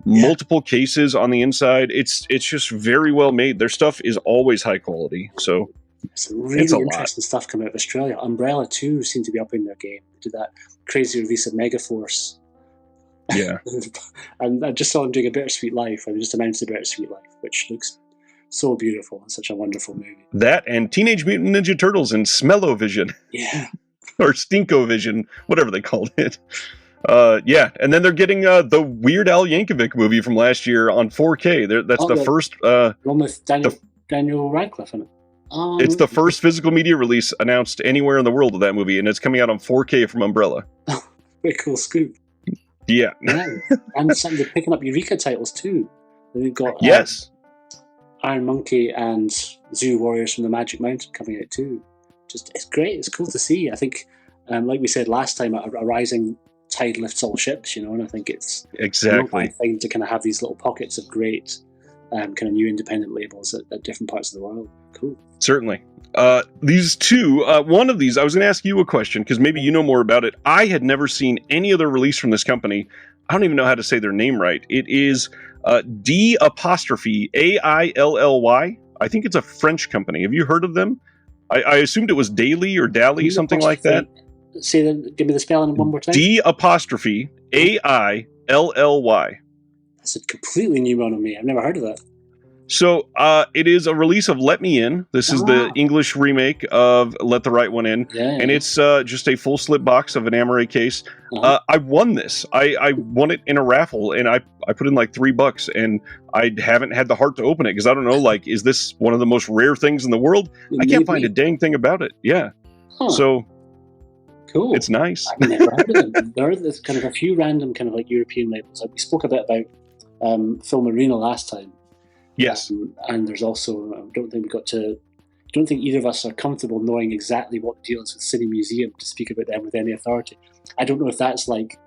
Multiple cases on the inside. It's just very well made. Their stuff is always high quality. So some really interesting stuff coming out of Australia. Umbrella too seem to be upping their game. They did that crazy release of Megaforce. Yeah. And I just saw them doing a Bittersweet Life. I just announced a Bittersweet Life, which looks so beautiful and such a wonderful movie. That and Teenage Mutant Ninja Turtles and Smell-O-Vision. Yeah. Or Stinko-Vision, whatever they called it. Yeah, and then they're getting the Weird Al Yankovic movie from last year on 4K. That's the first one with Daniel Radcliffe in it. It's the first physical media release announced anywhere in the world of that movie, and it's coming out on 4K from Umbrella. Very cool scoop. Yeah. And they're picking up Eureka titles too. They've got Iron Monkey and Zoo Warriors from the Magic Mountain coming out too. Just it's great. It's cool to see. I think, like we said last time, a rising tide lifts all ships, and I think it's exactly fine to kind of have these little pockets of great kind of new independent labels at different parts of the world. Cool. Certainly. These two, one of these, I was going to ask you a question because maybe you know more about it. I had never seen any other release from this company. I don't even know how to say their name right. It is D apostrophe AILLY. I think it's a French company. Have you heard of them? I assumed it was Daily or Dally, something like that. Give me the spelling one more time. D apostrophe AILLY. That's a completely new one on me. I've never heard of that. So it is a release of Let Me In. This is the English remake of Let the Right One In. And it's just a full slip box of an Amaray case. I won this. I won it in a raffle, and I put in like $3, and I haven't had the heart to open it because I don't know, like, is this one of the most rare things in the world? I can't find a dang thing about it. Yeah. So cool. It's nice. I've never heard of them. There are kind of a few random kind of like European labels. We spoke a bit about Film Arena last time. Yes. And there's also, I don't think either of us are comfortable knowing exactly what the deal is with Cine Museum to speak about them with any authority. I don't know if that's like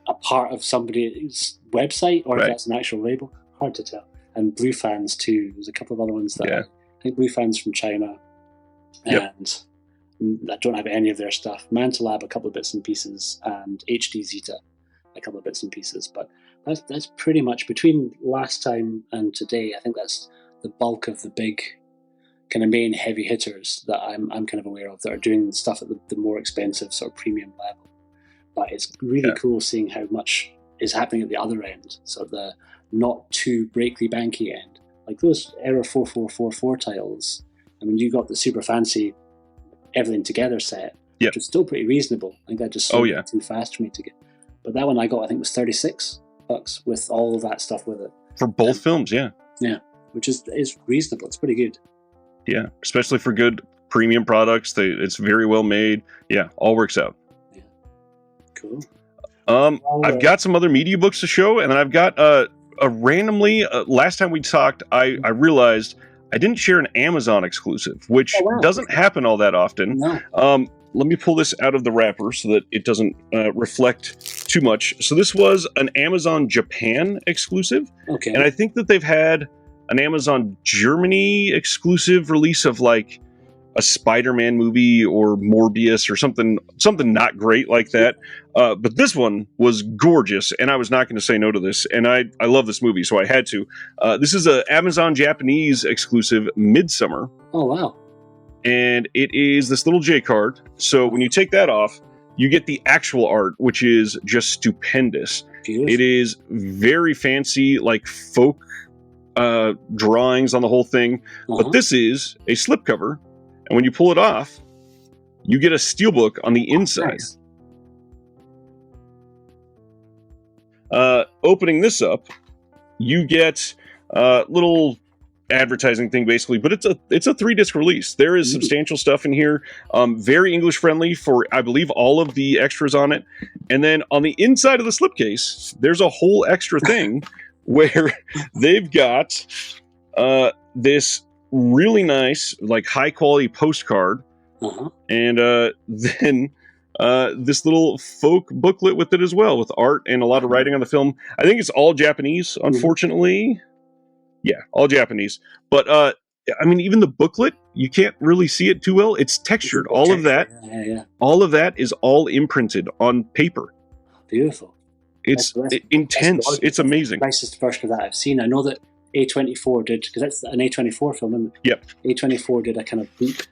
a part of somebody's website or if that's an actual label. Hard to tell. And Blue Fans too. There's a couple of other ones that I think Blue Fans from China. And I don't have any of their stuff. Mantelab, a couple of bits and pieces, and HD Zeta, a couple of bits and pieces. But that's pretty much between last time and today. I think that's the bulk of the big kind of main heavy hitters that I'm kind of aware of that are doing stuff at the more expensive sort of premium level. But it's really cool seeing how much is happening at the other end, so the not too breaky banky end, like those Error 4444 titles. I mean, you got the super fancy Everything Together set, which was still pretty reasonable. I think that just sold too fast for me to get. But that one I got, I think, was $36 with all of that stuff with it for both films. Yeah, which is reasonable. It's pretty good. Yeah, especially for good premium products. It's very well made. Yeah, all works out. Yeah, cool. I've got some other media books to show, and then I've got a randomly. Last time we talked, I realized I didn't share an Amazon exclusive, which doesn't happen all that often. No. let me pull this out of the wrapper so that it doesn't reflect too much. So this was an Amazon Japan exclusive. Okay. And I think that they've had an Amazon Germany exclusive release of like a Spider-Man movie or Morbius or something not great like that. But this one was gorgeous, and I was not going to say no to this. And I love this movie, so I had to. This is an Amazon Japanese exclusive, Midsummer. Oh, wow. And it is this little J card. So when you take that off, you get the actual art, which is just stupendous. Beautiful. It is very fancy, like folk drawings on the whole thing. But this is a slipcover. And when you pull it off, you get a steelbook on the inside. Nice. Opening this up, you get a little advertising thing, basically, but it's a 3-disc release. There is substantial stuff in here. Very English friendly for, I believe, all of the extras on it. And then on the inside of the slipcase, there's a whole extra thing where they've got this really nice, like high quality postcard, and then this little folk booklet with it as well, with art and a lot of writing on the film. I think it's all Japanese, unfortunately. Yeah, all Japanese. But I mean, even the booklet, you can't really see it too well. It's textured. All of that, all of that is all imprinted on paper. Beautiful. It's intense. It's amazing. Nicest version of that I've seen. I know that A24 did, because that's an A24 film, isn't it? Yep. A24 did a kind of book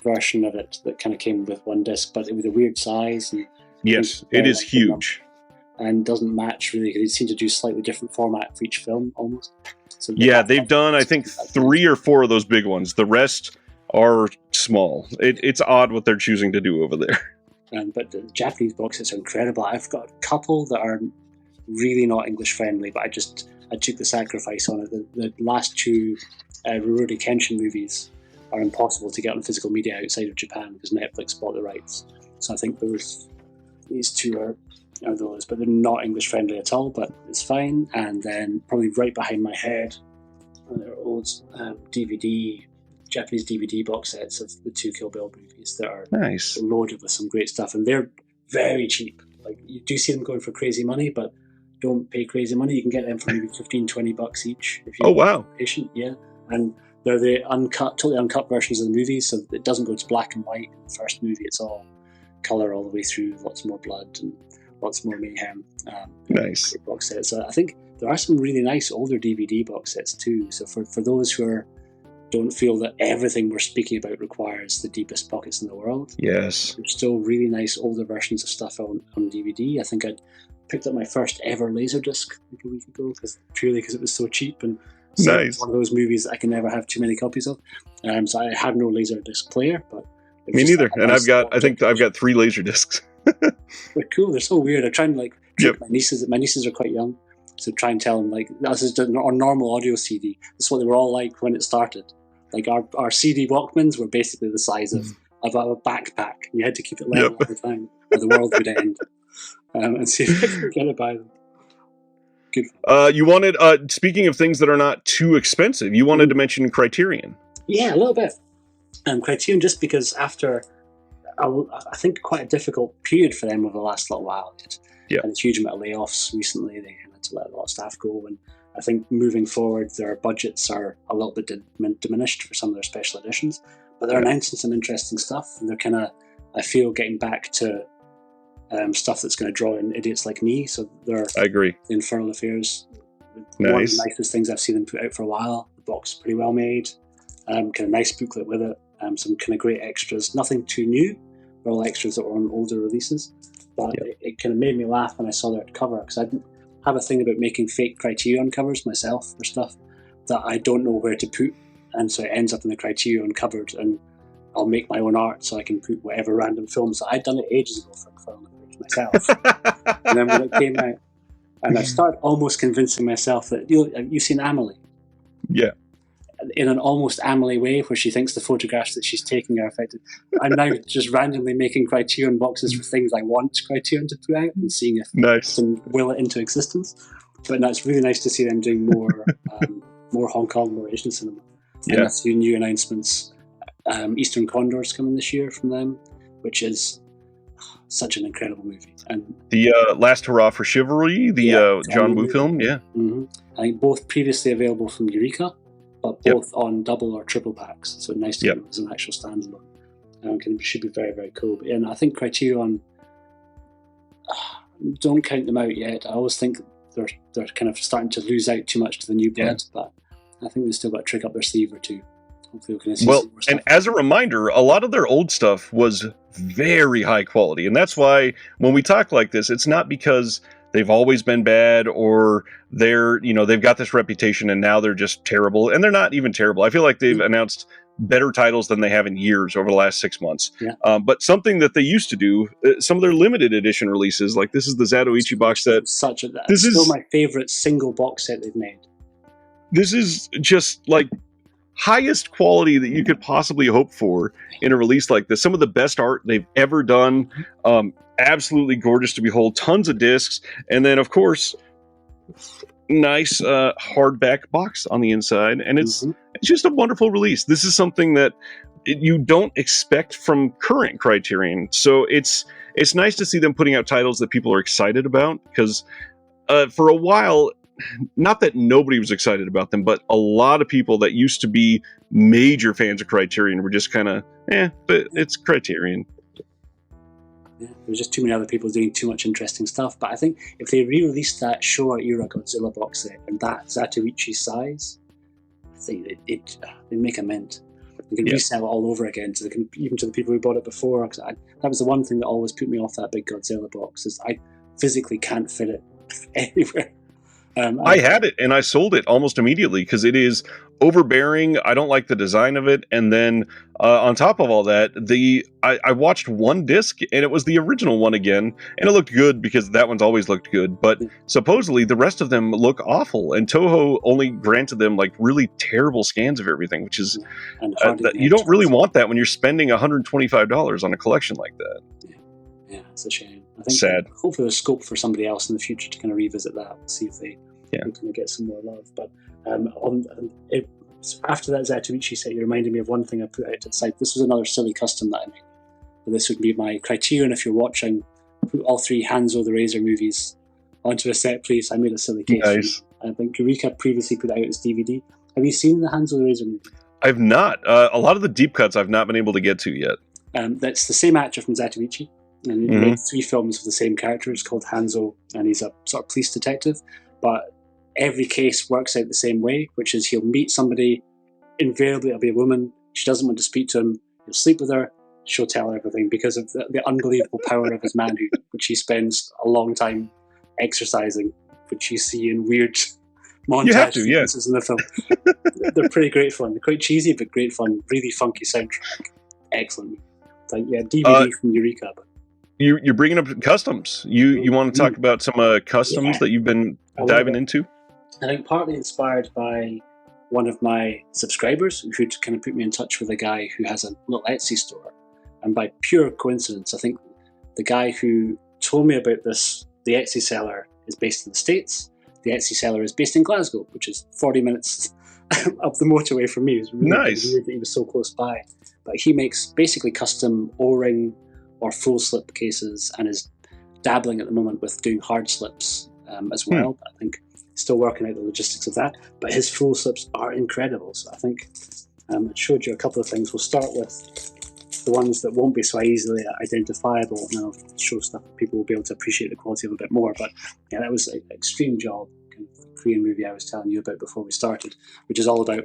version of it that kind of came with one disc, but it was a weird size. And yes, it is huge. And doesn't match really, because they seem to do slightly different format for each film almost. So yeah, they've done, I think, 3 or 4 of those big ones. The rest are small. It's odd what they're choosing to do over there. But the Japanese box sets are incredible. I've got a couple that are really not English friendly, but I took the sacrifice on it. The last 2 Rurouni Kenshin movies are impossible to get on physical media outside of Japan because Netflix bought the rights. So I think these 2 are those, but they're not English friendly at all, but it's fine. And then probably right behind my head are old Japanese DVD box sets of the 2 Kill Bill movies that are nice, loaded with some great stuff, and they're very cheap. Like, you do see them going for crazy money, but don't pay crazy money. You can get them for maybe $15-20 each if you're patient. Yeah, and they're the totally uncut versions of the movies, so it doesn't go to black and white in the first movie. It's all color all the way through, lots more blood and lots more mayhem. Nice box sets. So I think there are some really nice older DVD box sets too. So for those who don't feel that everything we're speaking about requires the deepest pockets in the world, yes, there's still really nice older versions of stuff on DVD. I think I'd picked up my first ever Laserdisc like a week ago, purely because it was so cheap, and so nice. It's one of those movies that I can never have too many copies of. So I have no Laserdisc player, but me neither. And I think I've got 3 Laserdiscs. They're cool. They're so weird. I try and trick my nieces. My nieces are quite young, so try and tell them this is our normal audio CD. This is what they were all like when it started. Like our CD Walkmans were basically the size of a backpack. You had to keep it level all the time, or the world would end. And see if I could get it by them. Good. You wanted, speaking of things that are not too expensive, you wanted to mention Criterion. Yeah, a little bit. Criterion, just because after I think quite a difficult period for them over the last little while. And a huge amount of layoffs recently. They had to let a lot of staff go, and I think moving forward, their budgets are a little bit diminished for some of their special editions. But they're announcing some interesting stuff, and they're kind of, I feel, getting back to stuff that's going to draw in idiots like me. So I agree. The Infernal Affairs, one of the nicest things I've seen them put out for a while. The box is pretty well made, kind of nice booklet with it, some kind of great extras. Nothing too new. They're all extras that were on older releases. But it kind of made me laugh when I saw their cover, because I didn't have a thing about making fake Criterion covers myself for stuff that I don't know where to put, and so it ends up in the Criterion cupboard, and I'll make my own art so I can put whatever random films. I'd done it ages ago for Infernal Affairs myself. And then when it came out, and I started almost convincing myself that, you've seen Amelie? Yeah. In an almost Amelie way, where she thinks the photographs that she's taking are affected. I'm now just randomly making Criterion boxes for things I want Criterion to put out, and seeing if I can will it into existence. But no, it's really nice to see them doing more Hong Kong, more Asian cinema. And a few new announcements. Eastern Condor's coming this year from them. which is such an incredible movie. And the Last Hurrah for Chivalry, the John Woo film, yeah. Mm-hmm. I think both previously available from Eureka, but both on double or triple packs. So nice to get them as an actual standalone. Should be very, very cool. And I think Criterion, don't count them out yet. I always think they're kind of starting to lose out too much to the new blood, but I think they've still got a trick up their sleeve or two. Hopefully we can see some more stuff. And as a reminder, a lot of their old stuff was very high quality, and that's why when we talk like this, it's not because they've always been bad or they've got this reputation and now they're just terrible, and they're not even terrible. I feel like they've announced better titles than they have in years over the last 6 months. Yeah. But something that they used to do, some of their limited edition releases, like this is the Zatoichi box set. This is still my favorite single box set they've made. This is just like highest quality that you could possibly hope for in a release like this. Some of the best art they've ever done. Absolutely gorgeous to behold. Tons of discs. And then, of course, nice hardback box on the inside. And it's just a wonderful release. This is something that you don't expect from current Criterion. So it's nice to see them putting out titles that people are excited about, because for a while, not that nobody was excited about them, but a lot of people that used to be major fans of Criterion were just kind of, but it's Criterion. Yeah, there's just too many other people doing too much interesting stuff. But I think if they re-released that Showa era Godzilla box set and that Zatoichi size, I think they make a mint. They can resell it all over again even to the people who bought it before. That was the one thing that always put me off that big Godzilla box, is I physically can't fit it anywhere. I had it and I sold it almost immediately because it is overbearing. I don't like the design of it. And then on top of all that, I watched one disc and it was the original one again, and it looked good because that one's always looked good. But supposedly the rest of them look awful, and Toho only granted them like really terrible scans of everything, which is you don't really want that when you're spending $125 on a collection like that. Yeah, it's a shame. I think sad. Hopefully there's scope for somebody else in the future to kind of revisit that. We'll see if they kind of get some more love. But after that Zatoichi set, you reminded me of one thing I put out to the side. This was another silly custom that I made. But this would be my Criterion. If you're watching, put all 3 Hanzo the Razor movies onto a set, please. I made a silly case. Nice. I think Eureka previously put out its DVD. Have you seen the Hanzo the Razor movie? I've not. A lot of the deep cuts I've not been able to get to yet. That's the same actor from Zatoichi. And he made 3 films of the same character. It's called Hanzo, and he's a sort of police detective. But every case works out the same way, which is he'll meet somebody, invariably it'll be a woman, she doesn't want to speak to him, he'll sleep with her, she'll tell her everything because of the unbelievable power of his manhood, which he spends a long time exercising, which you see in weird montage sequences in the film. They're pretty great fun. They're quite cheesy, but great fun. Really funky soundtrack. Excellent. Like, DVD from Eureka. But you're bringing up customs. You want to talk about some customs that you've been diving into? I think partly inspired by one of my subscribers who kind of put me in touch with a guy who has a little Etsy store. And by pure coincidence, I think the guy who told me about this, the Etsy seller, is based in the States. The Etsy seller is based in Glasgow, which is 40 minutes up the motorway from me. It was really weird that he was so close by. But he makes basically custom O-ring or full slip cases, and is dabbling at the moment with doing hard slips as well. I think still working out the logistics of that. But his full slips are incredible. So I think I showed you a couple of things. We'll start with the ones that won't be so easily identifiable, and I'll show stuff that people will be able to appreciate the quality of a bit more. But yeah, that was an extreme job. Kind of the Korean movie I was telling you about before we started, which is all about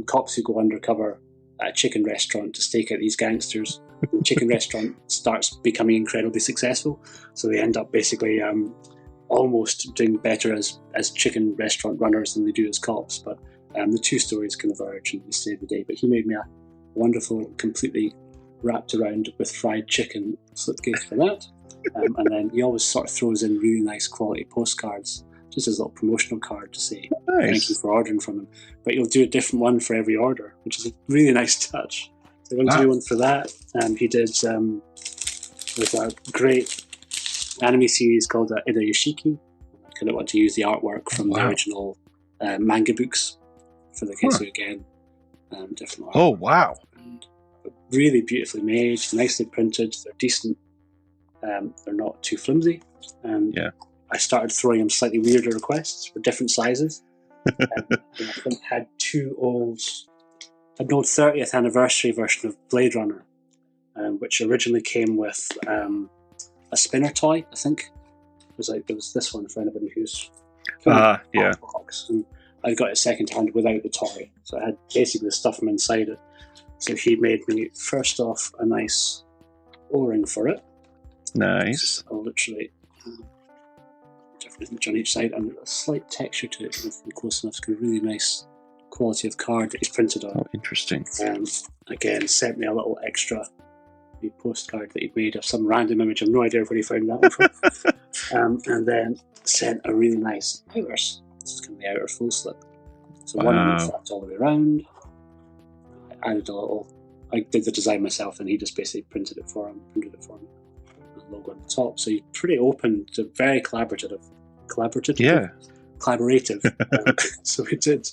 cops who go undercover at a chicken restaurant to stake out these gangsters. The chicken restaurant starts becoming incredibly successful, so they end up basically almost doing better as chicken restaurant runners than they do as cops. But the 2 stories converge and they save the day. But he made me a wonderful, completely wrapped around with fried chicken slipcase for that. And then he always sort of throws in really nice quality postcards, just as a little promotional card to say thank you for ordering from him. But he'll do a different one for every order, which is a really nice touch. So I'm going to do one for that. He did with a great anime series called Ida Yoshiki. I kind of want to use the artwork from the original manga books for the case again. Different artwork. Oh, wow. And really beautifully made, nicely printed. They're decent. They're not too flimsy. And I started throwing them slightly weirder requests for different sizes. I think I had an old 30th anniversary version of Blade Runner, which originally came with a spinner toy. I think there was this one for anybody who's box, and I got it secondhand without the toy, so I had basically the stuff from inside it. So he made me first off a nice O-ring for it. Nice. Literally different image on each side, and a slight texture to it. If you're close enough, it's got a really nice quality of card that he's printed on. Oh, interesting. Again, sent me a little extra postcard that he'd made of some random image. I've no idea where he found that one from. And then sent a really nice outers. This is kind of the outer full slip. So one of them flapped all the way around. I added I did the design myself, and he just basically printed it for me. The logo on the top. So he's pretty open to very collaborative. Yeah. Collaborative. So we did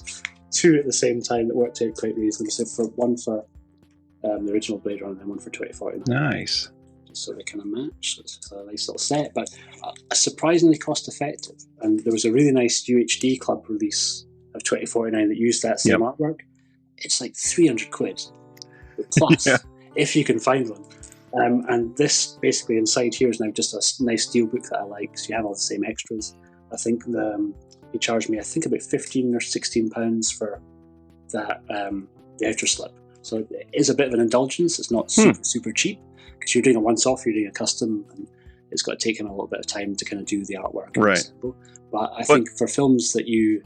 two at the same time that worked out quite reasonably. So one for the original Blade Runner and one for 2049. Nice. So they kind of match. So it's a nice little set, but surprisingly cost effective. And there was a really nice UHD Club release of 2049 that used that same artwork. It's like 300 quid plus, if you can find one. And this basically inside here is now just a nice steelbook that I like. So you have all the same extras. I think he charged me, about 15 or 16 pounds for that the outer slip. So it is a bit of an indulgence. It's not super cheap, because you're doing a once-off, you're doing a custom, and it's got to take a little bit of time to kind of do the artwork. Right. But I think for films that you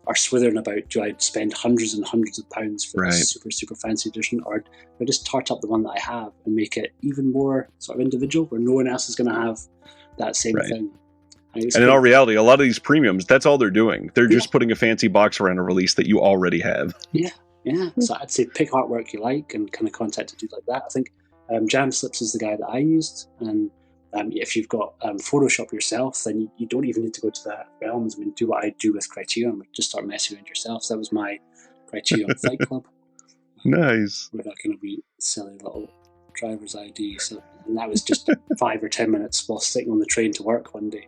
are swithering about, do I spend hundreds and hundreds of pounds for this super fancy edition, or do I just tart up the one that I have and make it even more sort of individual, where no one else is going to have that same thing? And in all reality, a lot of these premiums, that's all they're doing. They're just putting a fancy box around a release that you already have. Yeah. So I'd say pick artwork you like and kind of contact a dude like that. I think Jam Slips is the guy that I used, and if you've got Photoshop yourself, then you don't even need to go to that realms. I mean, do what I do with Criterion, just start messing around yourself. So that was my Criterion Fight Club. Nice. With that kind of wee silly little driver's ID. So, and that was just 5 or 10 minutes while sitting on the train to work one day.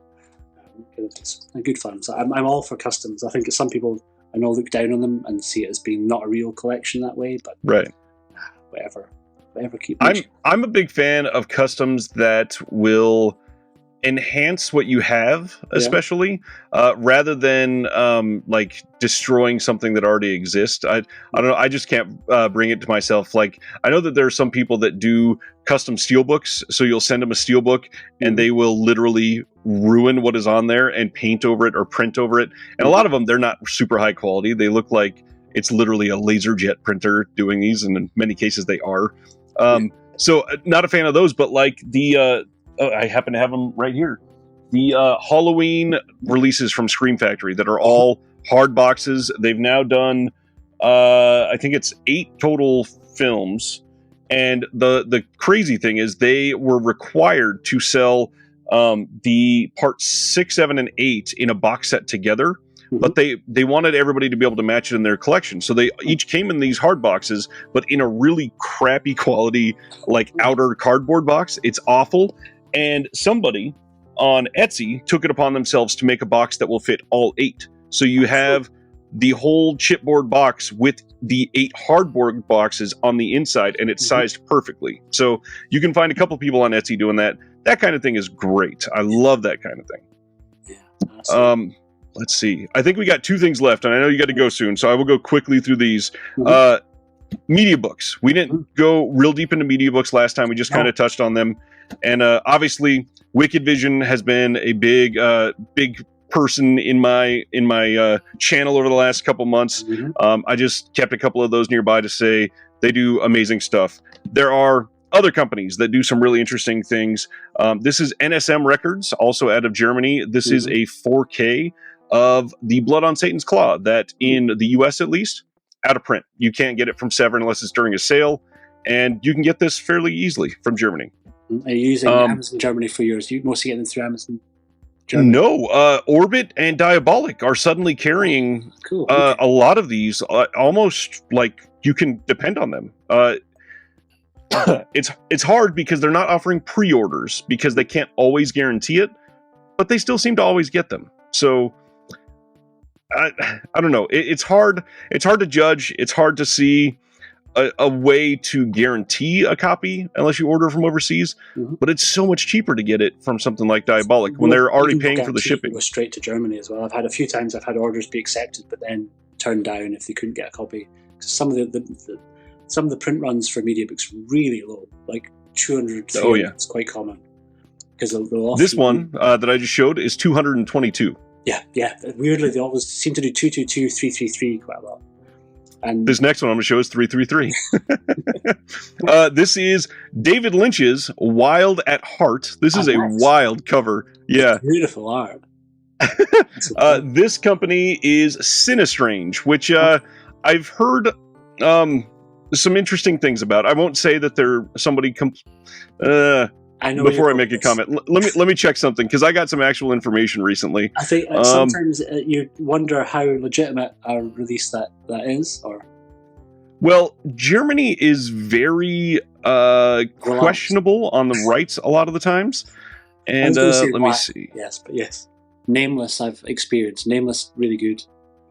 It's a good fun. So I'm all for customs. I think some people, I know, look down on them and see it as being not a real collection that way, but whatever. I'm a big fan of customs that will enhance what you have, especially rather than like destroying something that already exists. I don't know. I just can't bring it to myself. Like, I know that there are some people that do custom steelbooks. So you'll send them a steelbook and they will literally ruin what is on there and paint over it or print over it. And a lot of them, they're not super high quality. They look like it's literally a laser jet printer doing these. And in many cases they are. So not a fan of those, but like the, I happen to have them right here. The Halloween releases from Scream Factory that are all hard boxes. They've now done, I think it's 8 total films. And the crazy thing is they were required to sell the parts 6, 7, and 8 in a box set together. But they wanted everybody to be able to match it in their collection. So they each came in these hard boxes, but in a really crappy quality, like outer cardboard box. It's awful. And somebody on Etsy took it upon themselves to make a box that will fit all 8. So you have the whole chipboard box with the 8 hardboard boxes on the inside, and it's sized perfectly. So you can find a couple people on Etsy doing that. That kind of thing is great. I love that kind of thing. Yeah, awesome. Let's see. I think we got 2 things left, and I know you got to go soon, so I will go quickly through these. Media books. We didn't go real deep into media books last time. We just kind of touched on them. And obviously, Wicked Vision has been a big person in my channel over the last couple months. I just kept a couple of those nearby to say they do amazing stuff. There are other companies that do some really interesting things. This is NSM Records, also out of Germany. This is a 4K of the Blood on Satan's Claw that, in the US at least, out of print. You can't get it from Severin unless it's during a sale, and you can get this fairly easily from Germany. Are you using Amazon Germany for yours? You mostly get them through Amazon Germany? No, Orbit and Diabolic are suddenly carrying a lot of these, almost like you can depend on them. it's hard because they're not offering pre-orders because they can't always guarantee it, but they still seem to always get them. So I don't know. It's hard. It's hard to judge. It's hard to see a way to guarantee a copy unless you order from overseas. But it's so much cheaper to get it from something like Diabolic when they're already paying for the shipping. Go straight to Germany as well. I've had a few times I've had orders be accepted, but then turned down if they couldn't get a copy. Because some of the print runs for MediaBook's really low, like 200. Oh yeah, it's quite common. Because this one that I just showed is 222. Yeah. Weirdly, they always seem to do 222, 333 quite a lot. And this next one I'm going to show is 333. This is David Lynch's Wild at Heart. This is a wild cover. Yeah. Beautiful art. This company is Cinestrange, which I've heard some interesting things about. I won't say that they're somebody... I know before I make a comment, let me check something because I got some actual information recently. I think sometimes you wonder how legitimate a release that is, or well, Germany is very questionable on the rights a lot of the times, and let me see. Yes, but yes, Nameless I've experienced. Nameless really good.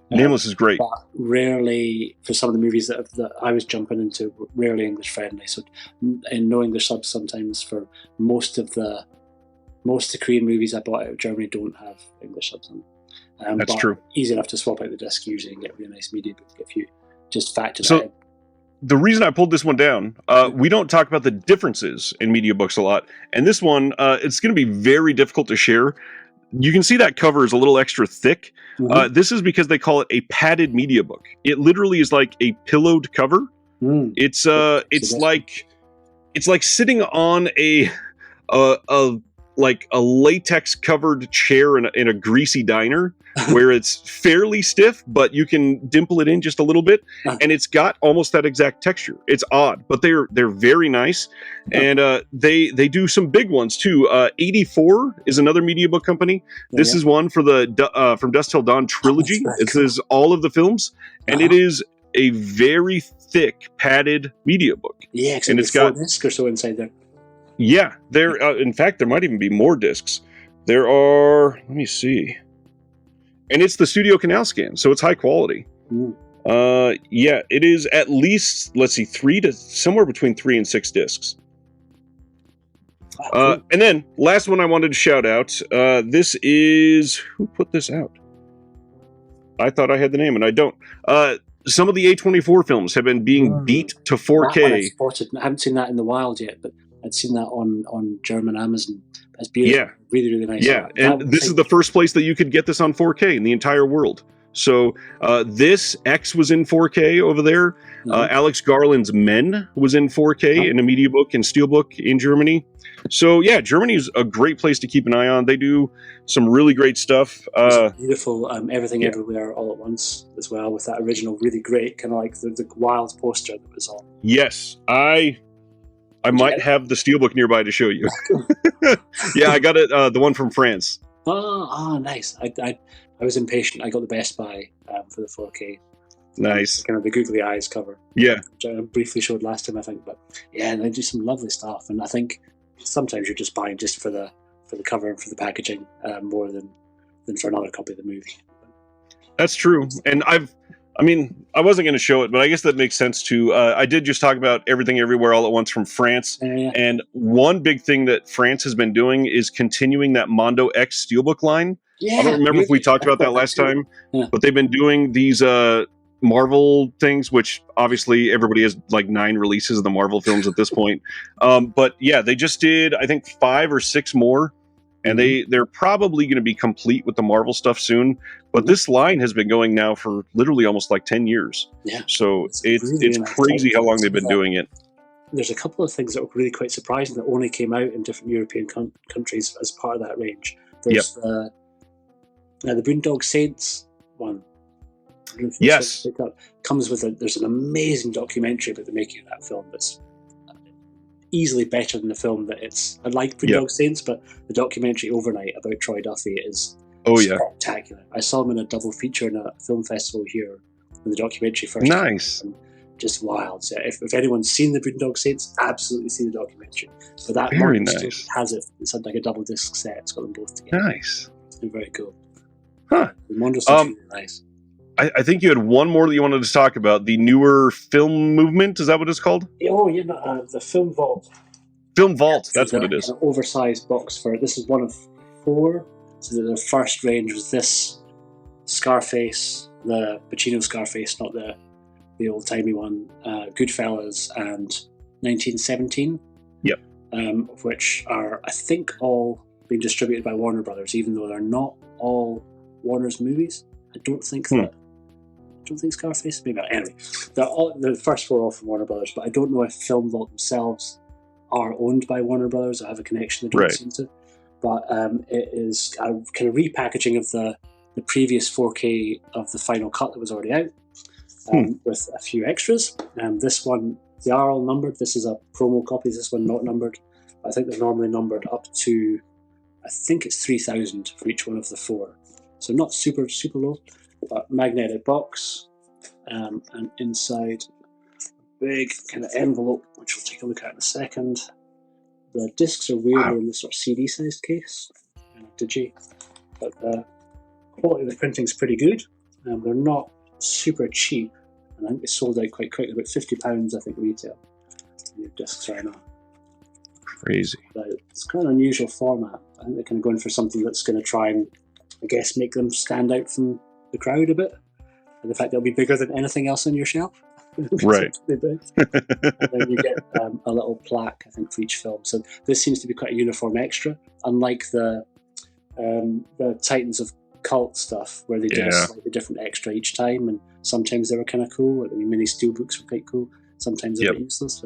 Nameless is great. But rarely, for some of the movies that I was jumping into, rarely English friendly. So, in no English subs sometimes for most of the Korean movies I bought out of Germany don't have English subs in. That's true. Easy enough to swap out the disc usually and get a really nice media book if you just factor that in. The reason I pulled this one down, we don't talk about the differences in media books a lot, and this one, it's going to be very difficult to share. You can see that cover is a little extra thick. This is because they call it a padded media book. It literally is like a pillowed cover. It's like sitting on a latex covered chair in a greasy diner where it's fairly stiff, but you can dimple it in just a little bit, and it's got almost that exact texture. It's odd, but they're very nice, and they do some big ones too. 84 is another media book company. This is one for the From Dusk Till Dawn trilogy. It says all of the films, and it is a very thick padded media book. Yeah, and it's got 4 discs or so inside there. Yeah, in fact, there might even be more discs. There are, let me see. And it's the Studio Canal scan, so it's high quality. Yeah, it is at least, let's see, somewhere between 3 and 6 discs. And then, last one I wanted to shout out. This is, who put this out? I thought I had the name, and I don't. Some of the A24 films have been being beat to 4K. I haven't seen that in the wild yet, but I'd seen that on German Amazon. That's beautiful. Yeah. Really, really nice. Yeah, and this is the first place that you could get this on 4K in the entire world. So this X was in 4K over there. Alex Garland's Men was in 4K in a media book and steelbook in Germany. So yeah, Germany is a great place to keep an eye on. They do some really great stuff. Beautiful Everything Everywhere All at Once as well, with that original really great kind of like the wild poster that was on. Yes, I might have the steelbook nearby to show you. Yeah, I got it. The one from France. Oh, nice. I was impatient. I got the Best Buy for the 4K. Nice. Kind of the googly eyes cover. Yeah. Which I briefly showed last time, I think. But yeah, they do some lovely stuff. And I think sometimes you're just buying just for the cover and for the packaging more than for another copy of the movie. That's true. And I wasn't going to show it, but I guess that makes sense too. I did just talk about Everything Everywhere All at Once from France. And one big thing that France has been doing is continuing that Mondo X Steelbook line. I don't remember if we talked about that last time, but they've been doing these Marvel things, which obviously everybody has like 9 releases of the Marvel films at this point. But yeah, they just did, I think, 5 or 6 more. And they're probably going to be complete with the Marvel stuff soon. But this line has been going now for literally almost like 10 years. Yeah. So it's crazy how long they've been doing it. There's a couple of things that were really quite surprising that only came out in different European countries as part of that range. There's the Boondock Saints one. Yes. Comes with there's an amazing documentary about the making of that film that's easily better than the film that it's. I like Boondock Saints, but the documentary Overnight about Troy Duffy is spectacular. I saw him in a double feature in a film festival here when the documentary first came. just wild. So if anyone's seen the Boondock Saints, absolutely see the documentary. But that Very one nice. has it. It's like a double disc set. It's got them both together. Nice. And very cool. Huh. The Mondo stuff's really nice. I think you had one more that you wanted to talk about. The newer film movement. Is that what it's called? Oh, yeah, no, the Film Vault. Film Vault. That's what it is. An oversized box for it. This is one of 4. So the first range was this Scarface, the Pacino Scarface, not the old timey one. Goodfellas and 1917. Yep. Which are, I think, all being distributed by Warner Brothers, even though they're not all Warner's movies. I don't think that. I don't think Scarface. Maybe not. Anyway, the first 4 are all from Warner Brothers, but I don't know if Film Vault themselves are owned by Warner Brothers. I have a connection. They don't seem to. But it is a kind of repackaging of the previous 4K of the final cut that was already out, with a few extras. This one, they are all numbered. This is a promo copy. This one not numbered. I think they're normally numbered up to, I think it's 3,000 for each one of the 4. So not super low, but magnetic box, and inside a big kind of envelope, which we'll take a look at in a second. The discs are weirdly in this sort of CD-sized case, digi, but the quality of the printing's pretty good. They're not super cheap, and I think they sold out quite quickly, about £50, I think, retail. New discs right now. Crazy. But it's kind of an unusual format. I think they're kind of going for something that's going to try and, I guess, make them stand out from the crowd a bit. And the fact they'll be bigger than anything else on your shelf. Right. And then you get a little plaque, I think, for each film. So this seems to be quite a uniform extra, unlike the Titans of Cult stuff, where they did a slightly different extra each time, and sometimes they were kind of cool. I mean, mini steelbooks were quite cool. Sometimes they're a bit useless.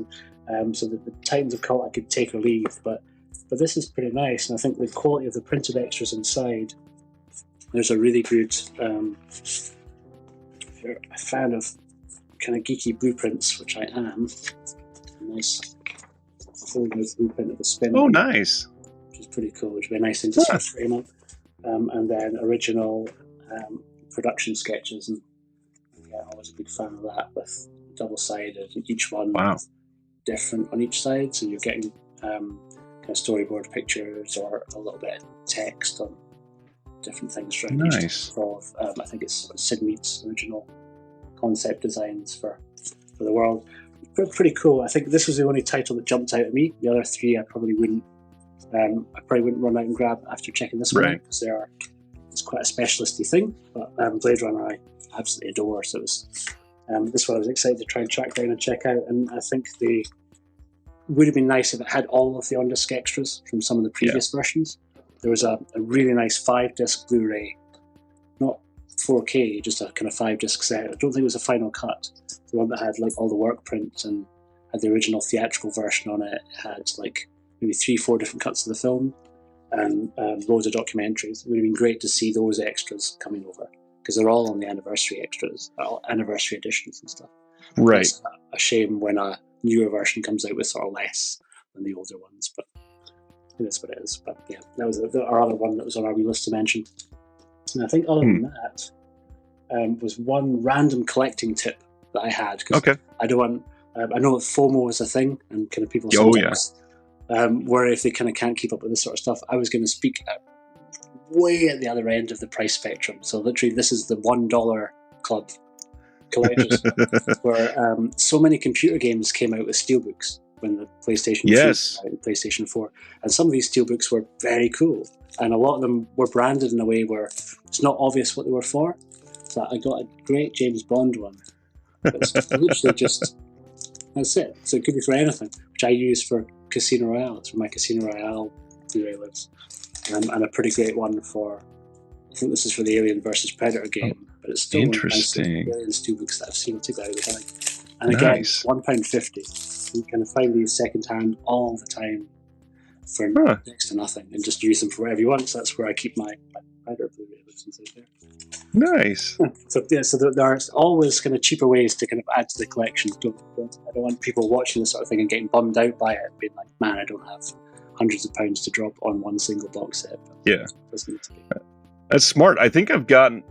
And, so the Titans of Cult I could take or leave, but this is pretty nice, and I think the quality of the printed extras inside. There's a really good. If you're a fan of kind of geeky blueprints, which I am, a nice fold-out blueprint of the spin. Oh, nice. Which is pretty cool. Which would be a nice thing to frame up. And then original production sketches, and yeah, I was a big fan of that, with double-sided, each one different on each side, so you're getting kind of storyboard pictures or a little bit of text on different things throughout each of, I think it's Sid Mead's original concept designs for the world. Pretty cool. I think this was the only title that jumped out at me. The other 3 I probably wouldn't run out and grab after checking this one out, because it's quite a specialist-y thing. But Blade Runner I absolutely adore, so it was this one I was excited to try and track down and check out, and I think it would have been nice if it had all of the on-disc extras from some of the previous versions. There was a really nice 5-disc Blu-ray, not 4K, just a kind of 5-disc set. I don't think it was a final cut. The one that had like all the work prints and had the original theatrical version on it. It had like maybe 3-4 different cuts of the film and loads of documentaries. It would have been great to see those extras coming over, because they're all on the anniversary extras, anniversary editions and stuff. Right. It's a shame when a newer version comes out with sort of less than the older ones, but it is what it is. But yeah, that was our other one that was on our wee list to mention. And I think other than that, was one random collecting tip that I had. Because I don't want. I know that FOMO is a thing, and kind of people sometimes worry if they kind of can't keep up with this sort of stuff. I was going to speak way at the other end of the price spectrum. So literally, this is the $1 club collectors, where so many computer games came out with steelbooks when the PlayStation 2 came out and PlayStation 4, and some of these steelbooks were very cool, and a lot of them were branded in a way where it's not obvious what they were for. So I got a great James Bond one. It's literally just, that's it. So it could be for anything, which I use for Casino Royale. It's where my Casino Royale Blu-ray lives. And a pretty great one for, I think this is for the Alien vs Predator game, but it's still interesting. One of the Alien steelbooks that I've seen. I'll take that out of the bag. And again, £1.50. You can find these secondhand all the time for next to nothing, and just use them for whatever you want. So that's where I keep my Predator Blu-ray license out there. Nice. So there are always kind of cheaper ways to kind of add to the collection. I don't want people watching this sort of thing and getting bummed out by it, and being like, "Man, I don't have hundreds of pounds to drop on one single box set." But it doesn't need to be. That's smart. I think I've gotten,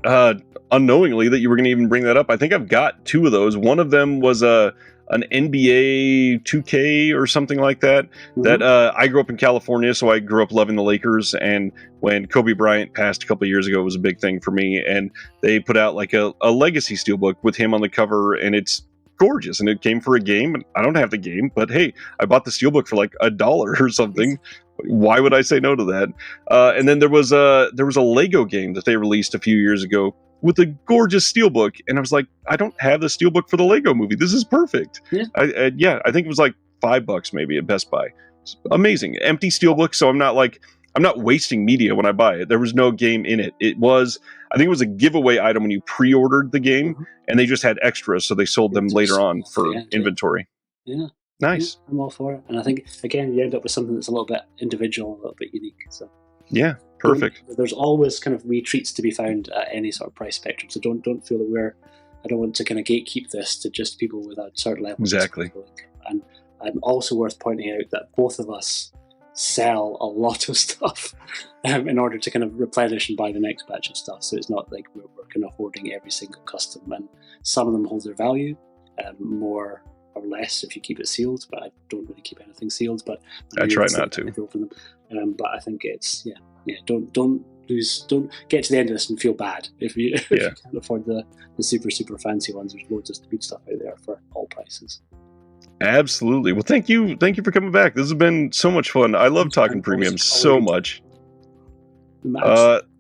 unknowingly that you were going to even bring that up, I think I've got 2 of those. One of them was an NBA 2K or something like that. Mm-hmm. That I grew up in California, so I grew up loving the Lakers. And when Kobe Bryant passed a couple of years ago, it was a big thing for me. And they put out like a legacy steelbook with him on the cover, and it's gorgeous. And it came for a game. And I don't have the game, but hey, I bought the steelbook for like $1 or something. Why would I say no to that? And then there was a Lego game that they released a few years ago with a gorgeous steelbook, and I was like, I don't have the steelbook for the Lego movie. This is perfect. Yeah, I think it was like $5 maybe at Best Buy. It's amazing, empty steelbook. So I'm not wasting media when I buy it. There was no game in it. I think it was a giveaway item when you pre-ordered the game, and they just had extras, so they sold them later on for inventory. Yeah. Nice. Yeah, I'm all for it. And I think, again, you end up with something that's a little bit individual, a little bit unique. So yeah, perfect. There's always kind of wee treats to be found at any sort of price spectrum. So don't feel that I don't want to kind of gatekeep this to just people with a certain level. Exactly. And also worth pointing out that both of us sell a lot of stuff in order to kind of replenish and buy the next batch of stuff. So it's not like we're kind of hoarding every single custom. And some of them hold their value more or less if you keep it sealed, but I don't really keep anything sealed. But I try not to. Open them. But I think it's don't get to the end of this and feel bad if you can't afford the super fancy ones. There's loads of good stuff out there for all prices. Absolutely. Well, thank you for coming back. This has been so much fun. I love talking premium so much.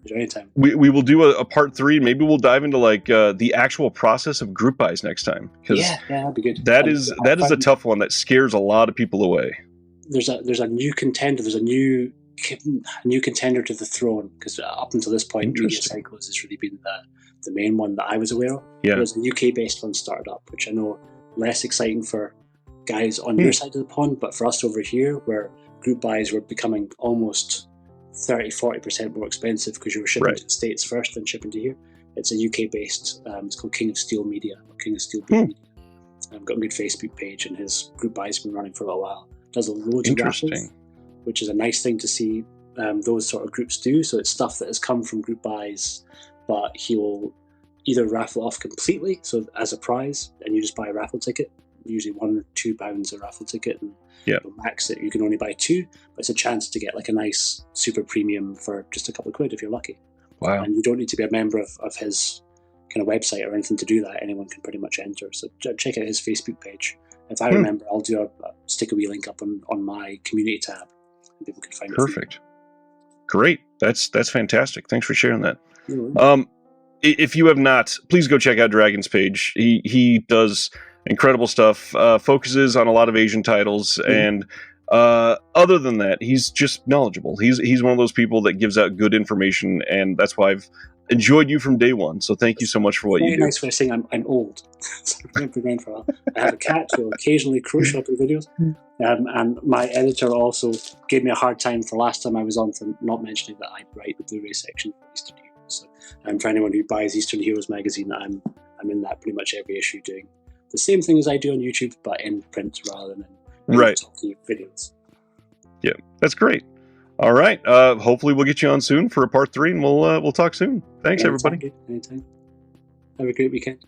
Anytime. We will do a part 3. Maybe we'll dive into like the actual process of group buys next time, because that'd be good. That is a tough one that scares a lot of people away. There's a new contender. There's a new contender to the throne, because up until this point, Media Cycles has really been the main one that I was aware of. Yeah. There's a UK based one started up, which I know less exciting for guys on your side of the pond, but for us over here, where group buys were becoming almost 30-40% more expensive because you were shipping to the States first and shipping to here. It's a UK based, it's called King of Steel Media, or King of Steel Media. Got a good Facebook page, and his group buys have been running for a little while. Does loads of raffles, which is a nice thing to see those sort of groups do. So it's stuff that has come from group buys, but he'll either raffle off completely, so as a prize, and you just buy a raffle ticket, usually £1 or £2 a raffle ticket, and max it, you can only buy 2, but it's a chance to get like a nice super premium for just a couple of quid if you're lucky. Wow. And you don't need to be a member of his kind of website or anything to do that. Anyone can pretty much enter. So check out his Facebook page. If I remember, I'll stick a wee link up on my community tab, and people can find it. Perfect. Great. That's fantastic. Thanks for sharing that. Mm-hmm. If you have not, please go check out Dragon's page. He does incredible stuff, focuses on a lot of Asian titles, and other than that, he's just knowledgeable. He's one of those people that gives out good information, and that's why I've enjoyed you from day one. So thank you so much for what you do. Very nice way of saying I'm old. So I've been around for a while. I have a cat who will occasionally crush up in videos, and my editor also gave me a hard time for last time I was on for not mentioning that I write the Blu-ray section for Eastern Heroes. So, for anyone who buys Eastern Heroes magazine, I'm in that pretty much every issue, doing the same thing as I do on YouTube, but in print rather than in talking videos. Yeah, that's great. All right. Hopefully we'll get you on soon for a part 3, and we'll talk soon. Thanks, everybody. Anytime. Have a great weekend.